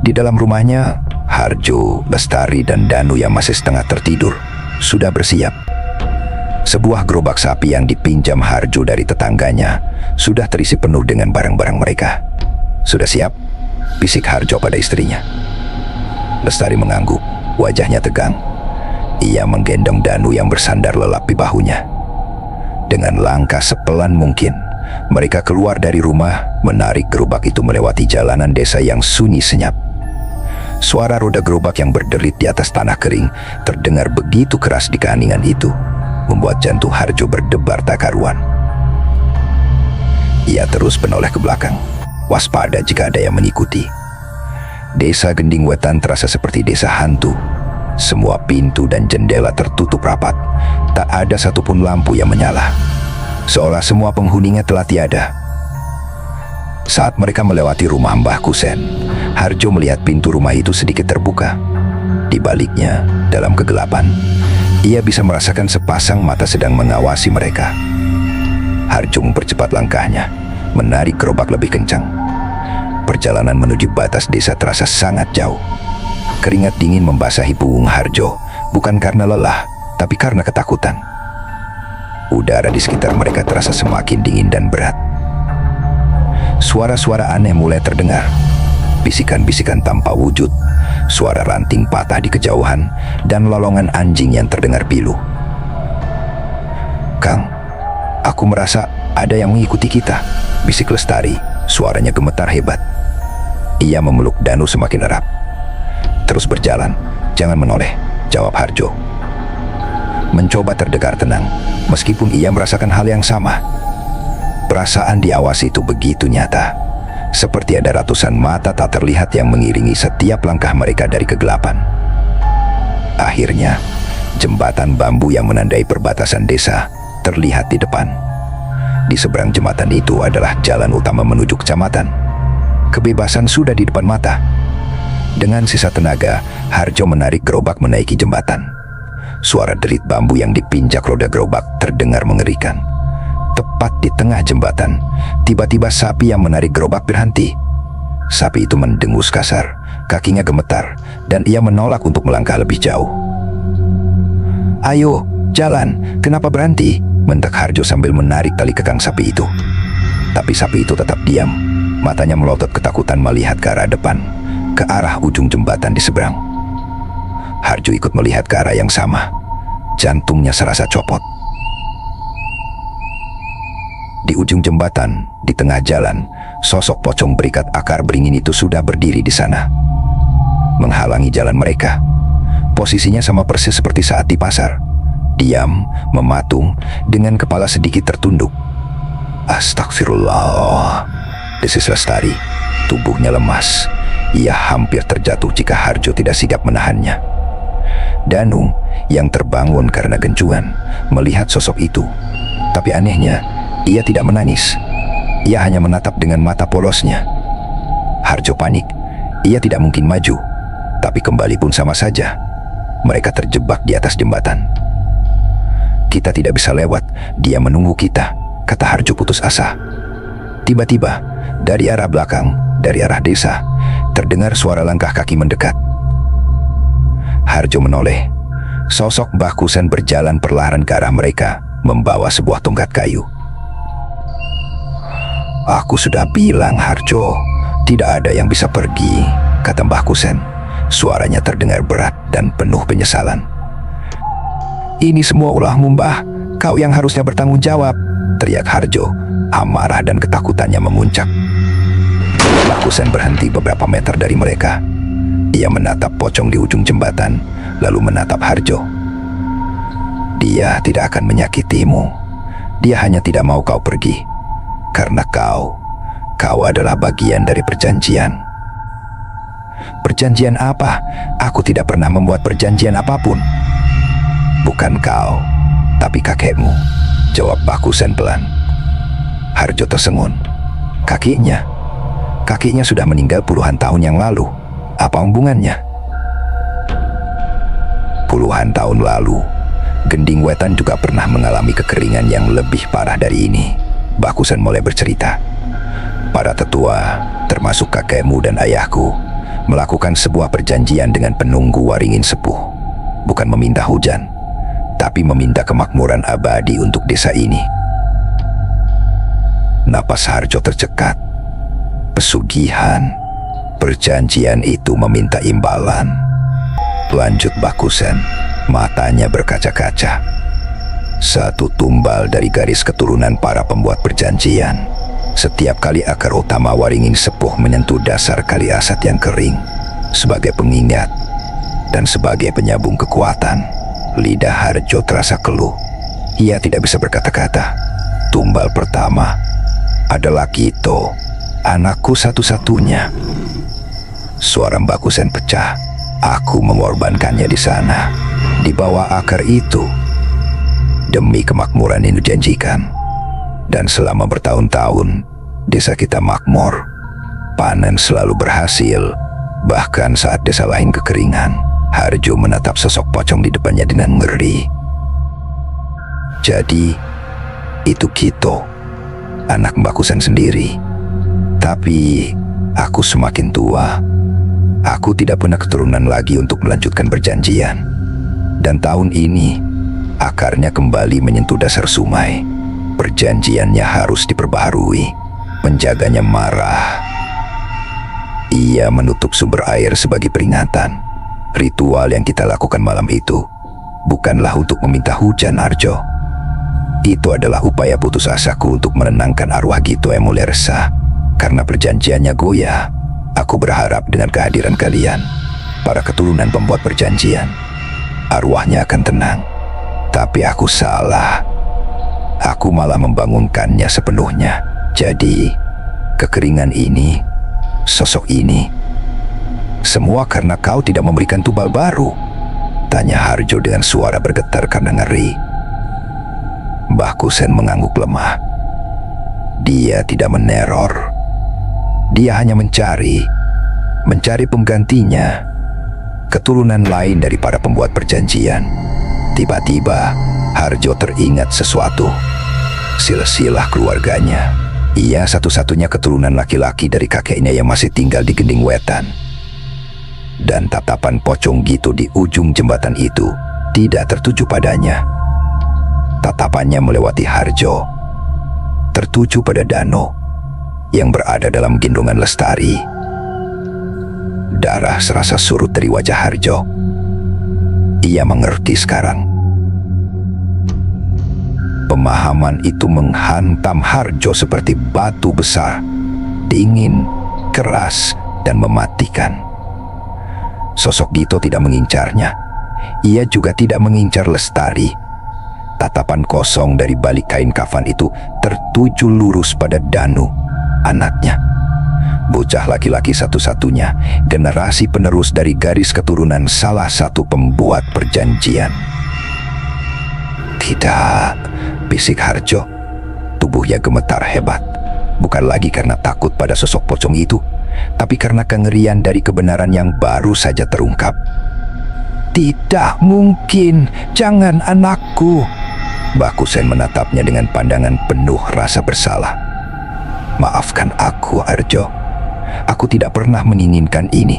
Di dalam rumahnya, Harjo, Lestari, dan Danu yang masih setengah tertidur sudah bersiap. Sebuah gerobak sapi yang dipinjam Harjo dari tetangganya sudah terisi penuh dengan barang-barang mereka. Sudah siap? Bisik Harjo pada istrinya. Lestari mengangguk, wajahnya tegang. Ia menggendong Danu yang bersandar lelap di bahunya. Dengan langkah sepelan mungkin, mereka keluar dari rumah, menarik gerobak itu melewati jalanan desa yang sunyi senyap. Suara roda gerobak yang berderit di atas tanah kering terdengar begitu keras di keheningan itu, membuat jantung Harjo berdebar tak karuan. Ia terus menoleh ke belakang, waspada jika ada yang mengikuti. Desa Gending Wetan terasa seperti desa hantu. Semua pintu dan jendela tertutup rapat. Tak ada satupun lampu yang menyala. Seolah semua penghuninya telah tiada. Saat mereka melewati rumah Mbah Kusen, Harjo melihat pintu rumah itu sedikit terbuka. Di baliknya, dalam kegelapan, ia bisa merasakan sepasang mata sedang mengawasi mereka. Harjo mempercepat langkahnya, menarik gerobak lebih kencang. Perjalanan menuju batas desa terasa sangat jauh. Keringat dingin membasahi punggung Harjo, bukan karena lelah, tapi karena ketakutan. Udara di sekitar mereka terasa semakin dingin dan berat. Suara-suara aneh mulai terdengar. Bisikan-bisikan tanpa wujud, suara ranting patah di kejauhan, dan lolongan anjing yang terdengar pilu. "Kang, aku merasa ada yang mengikuti kita," bisik Lestari. Suaranya gemetar hebat. Ia memeluk Danu semakin erat. "Terus berjalan, jangan menoleh," jawab Harjo. mencoba terdengar tenang, meskipun ia merasakan hal yang sama. Perasaan diawasi itu begitu nyata, seperti ada ratusan mata tak terlihat yang mengiringi setiap langkah mereka dari kegelapan. Akhirnya, jembatan bambu yang menandai perbatasan desa terlihat di depan. Di seberang jembatan itu adalah jalan utama menuju kecamatan. Kebebasan sudah di depan mata. Dengan sisa tenaga, Harjo menarik gerobak menaiki jembatan. Suara derit bambu yang dipinjak roda gerobak terdengar mengerikan. Tepat di tengah jembatan, tiba-tiba sapi yang menarik gerobak berhenti. Sapi itu mendengus kasar, kakinya gemetar, dan ia menolak untuk melangkah lebih jauh. "Ayo, jalan, kenapa berhenti?" bentak Harjo sambil menarik tali kekang sapi itu. Tapi sapi itu tetap diam, matanya melotot ketakutan melihat ke arah depan, ke arah ujung jembatan di seberang. Harjo ikut melihat ke arah yang sama. Jantungnya serasa copot. Di ujung jembatan, di tengah jalan, sosok pocong berikat akar beringin itu sudah berdiri di sana, menghalangi jalan mereka. Posisinya sama persis seperti saat di pasar. Diam, mematung, dengan kepala sedikit tertunduk. "Astagfirullah," desis Lestari. Tubuhnya lemas. Ia hampir terjatuh jika Harjo tidak sigap menahannya. Danu, yang terbangun karena gencuan, melihat sosok itu. Tapi anehnya, ia tidak menangis. Ia hanya menatap dengan mata polosnya. Harjo panik. Ia tidak mungkin maju. Tapi kembali pun sama saja. Mereka terjebak di atas jembatan. "Kita tidak bisa lewat, dia menunggu kita," kata Harjo putus asa. Tiba-tiba, dari arah belakang, dari arah desa, terdengar suara langkah kaki mendekat. Harjo menoleh. Sosok Mbah Kusen berjalan perlahan ke arah mereka, membawa sebuah tongkat kayu. "Aku sudah bilang, Harjo, tidak ada yang bisa pergi," kata Mbah Kusen. Suaranya terdengar berat dan penuh penyesalan. "Ini semua ulahmu, Mbah. Kau yang harusnya bertanggung jawab," teriak Harjo. Amarah dan ketakutannya memuncak. Mbah Kusen berhenti beberapa meter dari mereka. Ia menatap pocong di ujung jembatan, lalu menatap Harjo. "Dia tidak akan menyakitimu. Dia hanya tidak mau kau pergi. Karena kau adalah bagian dari perjanjian." "Perjanjian apa? Aku tidak pernah membuat perjanjian apapun." "Bukan kau, tapi kakekmu," jawab Mbah Kusen pelan. Harjo tersengun. Kakinya sudah meninggal puluhan tahun yang lalu. Apa hubungannya? Puluhan tahun lalu, Gending Wetan juga pernah mengalami kekeringan yang lebih parah dari ini. Mbah Kusen mulai bercerita. "Para tetua, termasuk kakekmu dan ayahku, melakukan sebuah perjanjian dengan penunggu waringin sepuh. Bukan meminta hujan, tapi meminta kemakmuran abadi untuk desa ini." Napas Harjo tercekat. "Pesugihan. Perjanjian itu meminta imbalan," lanjut Mbah Kusen. Matanya berkaca-kaca. "Satu tumbal dari garis keturunan para pembuat perjanjian. Setiap kali akar utama waringin sepuh menyentuh dasar kali asat yang kering, sebagai pengingat dan sebagai penyambung kekuatan." Lidah Harjo terasa keluh. Ia tidak bisa berkata-kata. "Tumbal pertama adalah Kito, anakku satu-satunya." Suara Mbah Kusen pecah. "Aku mengorbankannya di sana, di bawah akar itu, demi kemakmuran yang dijanjikan. Dan selama bertahun-tahun, desa kita makmur. Panen selalu berhasil, bahkan saat desa lain kekeringan." Harjo menatap sosok pocong di depannya dengan ngeri. "Jadi, itu Kito, anak Mbah Kusen sendiri. Tapi, aku semakin tua. Aku tidak punya keturunan lagi untuk melanjutkan perjanjian. Dan tahun ini, akarnya kembali menyentuh dasar sungai. Perjanjiannya harus diperbaharui." Penjaganya marah. Ia menutup sumber air sebagai peringatan. "Ritual yang kita lakukan malam itu bukanlah untuk meminta hujan, Harjo. Itu adalah upaya putus asaku untuk menenangkan arwah Gito yang mulai resah. Karena perjanjiannya goyah, aku berharap dengan kehadiran kalian, para keturunan pembuat perjanjian, arwahnya akan tenang. Tapi aku salah. Aku malah membangunkannya sepenuhnya. Jadi, kekeringan ini, sosok ini, semua karena kau tidak memberikan tumbal baru? Tanya Harjo dengan suara bergetar karena ngeri. Mbah Kusen mengangguk lemah. Dia tidak meneror. Dia hanya mencari penggantinya, keturunan lain dari para pembuat perjanjian. Tiba-tiba Harjo teringat sesuatu. Silsilah keluarganya. Ia satu-satunya keturunan laki-laki dari kakeknya yang masih tinggal di Gending Wetan. Dan tatapan Pocong Gitu di ujung jembatan itu tidak tertuju padanya. Tatapannya melewati Harjo, tertuju pada Dano yang berada dalam gendongan Lestari. Darah serasa surut dari wajah Harjo. Ia mengerti sekarang. Pemahaman itu menghantam Harjo seperti batu besar, dingin, keras, dan mematikan. Sosok Dito tidak mengincarnya. Ia juga tidak mengincar Lestari. Tatapan kosong dari balik kain kafan itu tertuju lurus pada Danu, anaknya. Bocah laki-laki satu-satunya, generasi penerus dari garis keturunan salah satu pembuat perjanjian. Tidak, bisik Harjo. Tubuhnya gemetar hebat. Bukan lagi karena takut pada sosok pocong itu, tapi karena kengerian dari kebenaran yang baru saja terungkap. Tidak mungkin, jangan anakku. Mbah Kusen menatapnya dengan pandangan penuh rasa bersalah. Maafkan aku, Harjo. Aku tidak pernah menginginkan ini.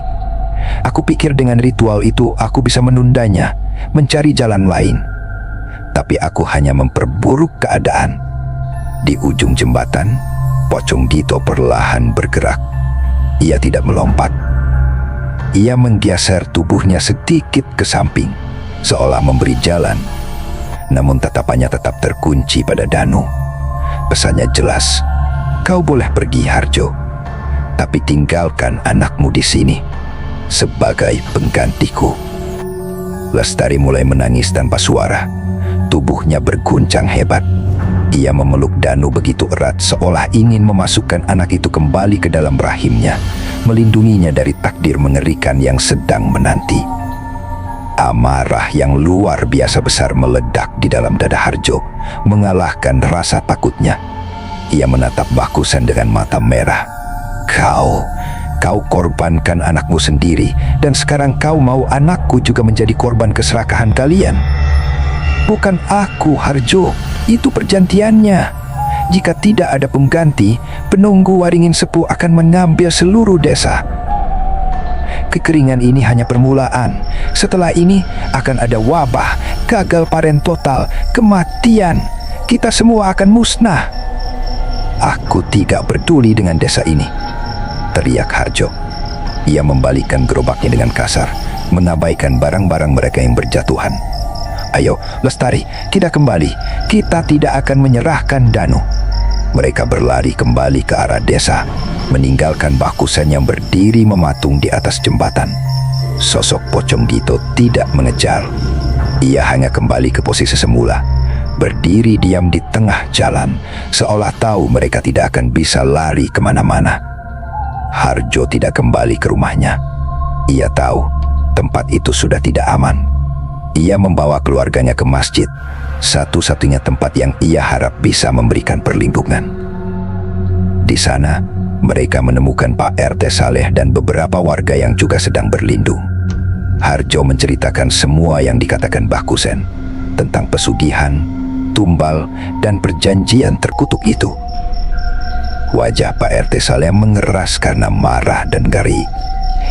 Aku pikir dengan ritual itu aku bisa menundanya, mencari jalan lain. Tapi aku hanya memperburuk keadaan. Di ujung jembatan, Pocong Dito perlahan bergerak. Ia tidak melompat. Ia menggeser tubuhnya sedikit ke samping, seolah memberi jalan. Namun tatapannya tetap terkunci pada Danu. Pesannya jelas, kau boleh pergi, Harjo, tapi tinggalkan anakmu di sini sebagai penggantiku. Lestari mulai menangis tanpa suara. Tubuhnya berguncang hebat. Ia memeluk Danu begitu erat seolah ingin memasukkan anak itu kembali ke dalam rahimnya, melindunginya dari takdir mengerikan yang sedang menanti. Amarah yang luar biasa besar meledak di dalam dada Harjo, mengalahkan rasa takutnya. Ia menatap Mbah Kusen dengan mata merah. Kau korbankan anakmu sendiri, dan sekarang kau mau anakku juga menjadi korban keserakahan kalian. Bukan aku, Harjo. Itu perjanjiannya. Jika tidak ada pengganti, penunggu Waringin Sepuh akan mengambil seluruh desa. Kekeringan ini hanya permulaan. Setelah ini akan ada wabah, gagal panen total, kematian. Kita semua akan musnah. Aku tidak peduli dengan desa ini, teriak Harjo. Ia membalikkan gerobaknya dengan kasar, mengabaikan barang-barang mereka yang berjatuhan. Ayo, Lestari, kita kembali. Kita tidak akan menyerahkan Danu. Mereka berlari kembali ke arah desa, meninggalkan Mbah Kusen yang berdiri mematung di atas jembatan. Sosok Pocong Dito tidak mengejar. Ia hanya kembali ke posisi semula, berdiri diam di tengah jalan, seolah tahu mereka tidak akan bisa lari kemana-mana. Harjo tidak kembali ke rumahnya. Ia tahu tempat itu sudah tidak aman. Ia membawa keluarganya ke masjid, satu-satunya tempat yang ia harap bisa memberikan perlindungan. Di sana, mereka menemukan Pak RT Saleh dan beberapa warga yang juga sedang berlindung. Harjo menceritakan semua yang dikatakan Mbah Kusen tentang pesugihan, tumbal, dan perjanjian terkutuk itu. Wajah Pak RT Saleh mengeras karena marah dan ngeri.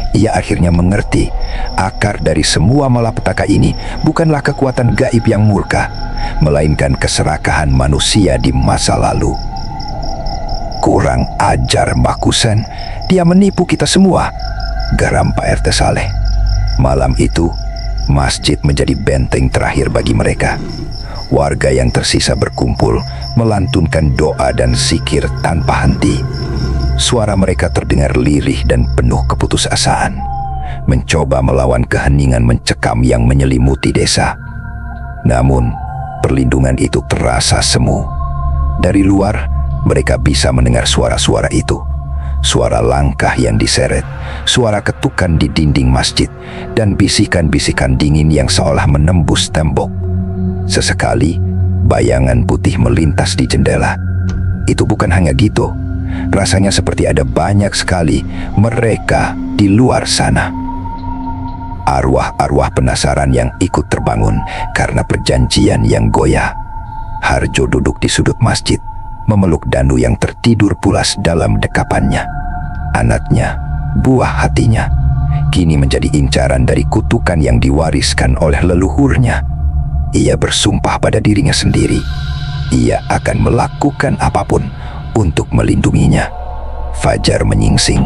Ia akhirnya mengerti, akar dari semua malapetaka ini bukanlah kekuatan gaib yang murka, melainkan keserakahan manusia di masa lalu. Kurang ajar Mbah Kusen, dia menipu kita semua, garam Pak RT Saleh. Malam itu, masjid menjadi benteng terakhir bagi mereka. Warga yang tersisa berkumpul, melantunkan doa dan zikir tanpa henti. Suara mereka terdengar lirih dan penuh keputusasaan, mencoba melawan keheningan mencekam yang menyelimuti desa. Namun, perlindungan itu terasa semu. Dari luar, mereka bisa mendengar suara-suara itu. Suara langkah yang diseret, suara ketukan di dinding masjid, dan bisikan-bisikan dingin yang seolah menembus tembok. Sesekali, bayangan putih melintas di jendela. Itu bukan hanya gitu. Rasanya seperti ada banyak sekali mereka di luar sana. Arwah-arwah penasaran yang ikut terbangun karena perjanjian yang goyah. Harjo duduk di sudut masjid, memeluk Danu yang tertidur pulas dalam dekapannya. Anaknya, buah hatinya, kini menjadi incaran dari kutukan yang diwariskan oleh leluhurnya. Ia bersumpah pada dirinya sendiri. Ia akan melakukan apapun untuk melindunginya. Fajar menyingsing,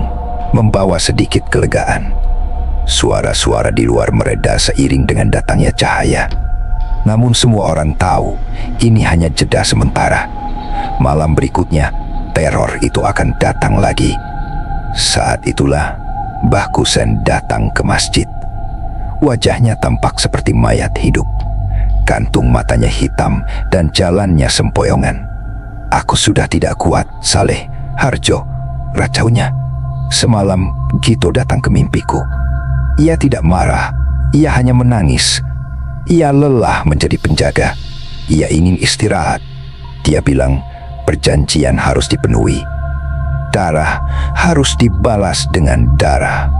membawa sedikit kelegaan. Suara-suara di luar mereda seiring dengan datangnya cahaya. Namun semua orang tahu ini hanya jeda sementara. Malam berikutnya, teror itu akan datang lagi. Saat itulah Mbah Kusen datang ke masjid. Wajahnya tampak seperti mayat hidup. Kantung matanya hitam dan jalannya sempoyongan. "Aku sudah tidak kuat, Saleh, Harjo," racaunya. "Semalam Gito datang ke mimpiku. Ia tidak marah, ia hanya menangis. Ia lelah menjadi penjaga. Ia ingin istirahat. Dia bilang perjanjian harus dipenuhi. Darah harus dibalas dengan darah."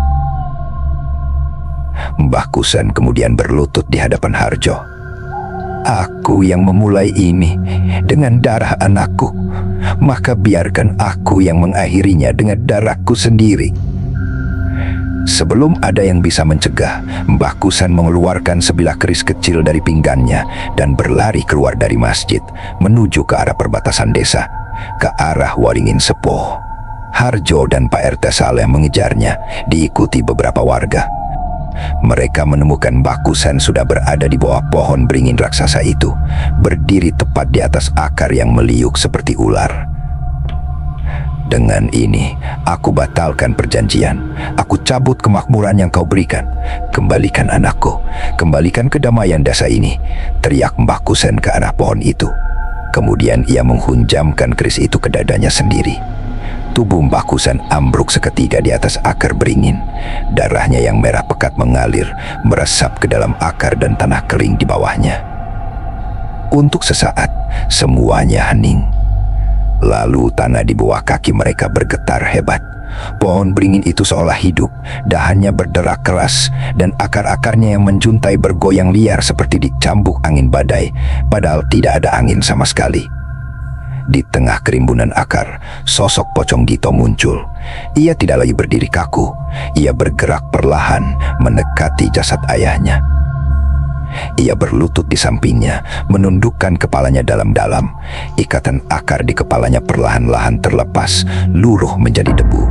Mbah Kusen kemudian berlutut di hadapan Harjo. "Aku yang memulai ini dengan darah anakku, maka biarkan aku yang mengakhirinya dengan darahku sendiri." Sebelum ada yang bisa mencegah, Mbah Kusen mengeluarkan sebilah keris kecil dari pinggannya dan berlari keluar dari masjid menuju ke arah perbatasan desa, ke arah Waringin Sepuh. Harjo dan Pak RT Saleh mengejarnya, diikuti beberapa warga. Mereka menemukan Mbah Kusen sudah berada di bawah pohon beringin raksasa itu, berdiri tepat di atas akar yang meliuk seperti ular. "Dengan ini, aku batalkan perjanjian. Aku cabut kemakmuran yang kau berikan. Kembalikan anakku, kembalikan kedamaian desa ini," teriak Mbah Kusen ke arah pohon itu. Kemudian ia menghunjamkan keris itu ke dadanya sendiri. Tubuh Mbah Kusen ambruk seketika di atas akar beringin. Darahnya yang merah pekat mengalir, meresap ke dalam akar dan tanah kering di bawahnya. Untuk sesaat, semuanya hening. Lalu tanah di bawah kaki mereka bergetar hebat. Pohon beringin itu seolah hidup, dahannya berderak keras, dan akar-akarnya yang menjuntai bergoyang liar seperti dicambuk angin badai, padahal tidak ada angin sama sekali. Di tengah kerimbunan akar, sosok Pocong Gito muncul. Ia tidak lagi berdiri kaku, ia bergerak perlahan mendekati jasad ayahnya. Ia berlutut di sampingnya, menundukkan kepalanya dalam-dalam. Ikatan akar di kepalanya perlahan-lahan terlepas, luruh menjadi debu.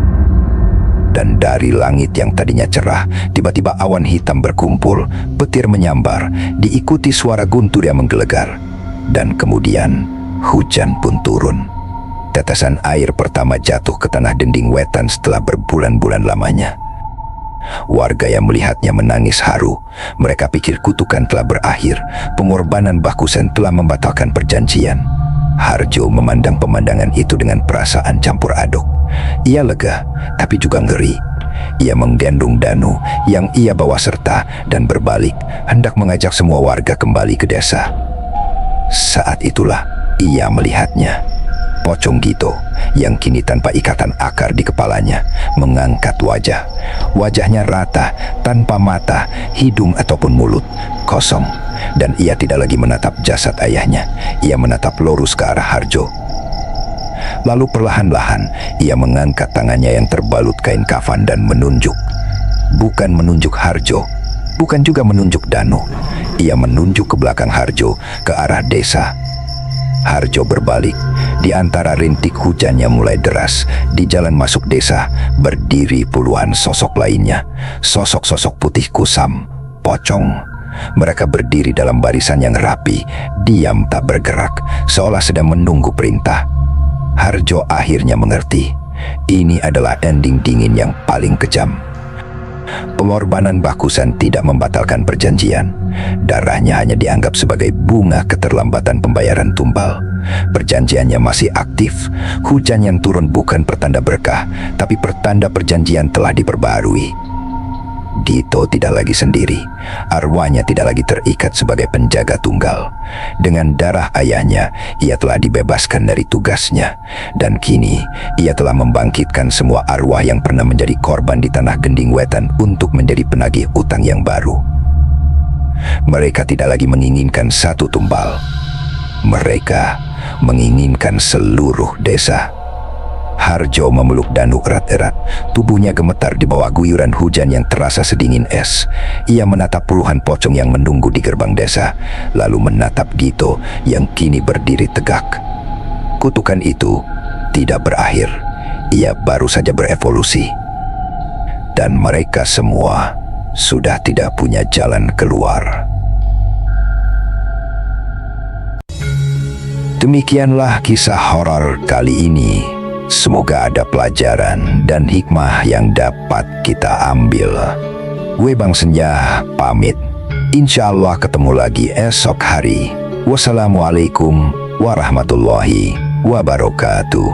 Dan dari langit yang tadinya cerah, tiba-tiba awan hitam berkumpul, petir menyambar, diikuti suara guntur yang menggelegar. Dan kemudian, hujan pun turun. Tetesan air pertama jatuh ke tanah dinding wetan setelah berbulan-bulan lamanya. Warga yang melihatnya menangis haru. Mereka pikir kutukan telah berakhir, pengorbanan Mbah Kusen telah membatalkan perjanjian. Harjo memandang pemandangan itu dengan perasaan campur aduk. Ia lega, tapi juga ngeri. Ia menggendong Danu yang ia bawa serta dan berbalik, hendak mengajak semua warga kembali ke desa. Saat itulah ia melihatnya. Pocong Gito yang kini tanpa ikatan akar di kepalanya mengangkat wajah. Wajahnya rata, tanpa mata, hidung ataupun mulut, kosong. Dan ia tidak lagi menatap jasad ayahnya. Ia menatap lurus ke arah Harjo. Lalu perlahan-lahan ia mengangkat tangannya yang terbalut kain kafan dan menunjuk. Bukan menunjuk Harjo, bukan juga menunjuk Danu. Ia menunjuk ke belakang Harjo, ke arah desa. Harjo berbalik. Di antara rintik hujan yang mulai deras, di jalan masuk desa berdiri puluhan sosok lainnya. Sosok-sosok putih kusam, pocong. Mereka berdiri dalam barisan yang rapi, diam tak bergerak, seolah sedang menunggu perintah. Harjo akhirnya mengerti. Ini adalah ending dingin yang paling kejam. Pengorbanan Bakusan tidak membatalkan perjanjian. Darahnya hanya dianggap sebagai bunga keterlambatan pembayaran tumbal. Perjanjiannya masih aktif. Hujan yang turun bukan pertanda berkah, tapi pertanda perjanjian telah diperbarui. Dito tidak lagi sendiri. Arwahnya tidak lagi terikat sebagai penjaga tunggal. Dengan darah ayahnya, ia telah dibebaskan dari tugasnya. Dan kini, ia telah membangkitkan semua arwah yang pernah menjadi korban di Tanah Gending Wetan untuk menjadi penagih utang yang baru. Mereka tidak lagi menginginkan satu tumbal. Mereka menginginkan seluruh desa. Harjo memeluk Danu erat-erat. Tubuhnya gemetar di bawah guyuran hujan yang terasa sedingin es. Ia menatap puluhan pocong yang menunggu di gerbang desa, lalu menatap Dito yang kini berdiri tegak. Kutukan itu tidak berakhir. Ia baru saja berevolusi. Dan mereka semua sudah tidak punya jalan keluar. Demikianlah kisah horor kali ini. Semoga ada pelajaran dan hikmah yang dapat kita ambil. Gue Bang Senja pamit. Insya Allah ketemu lagi esok hari. Wassalamualaikum warahmatullahi wabarakatuh.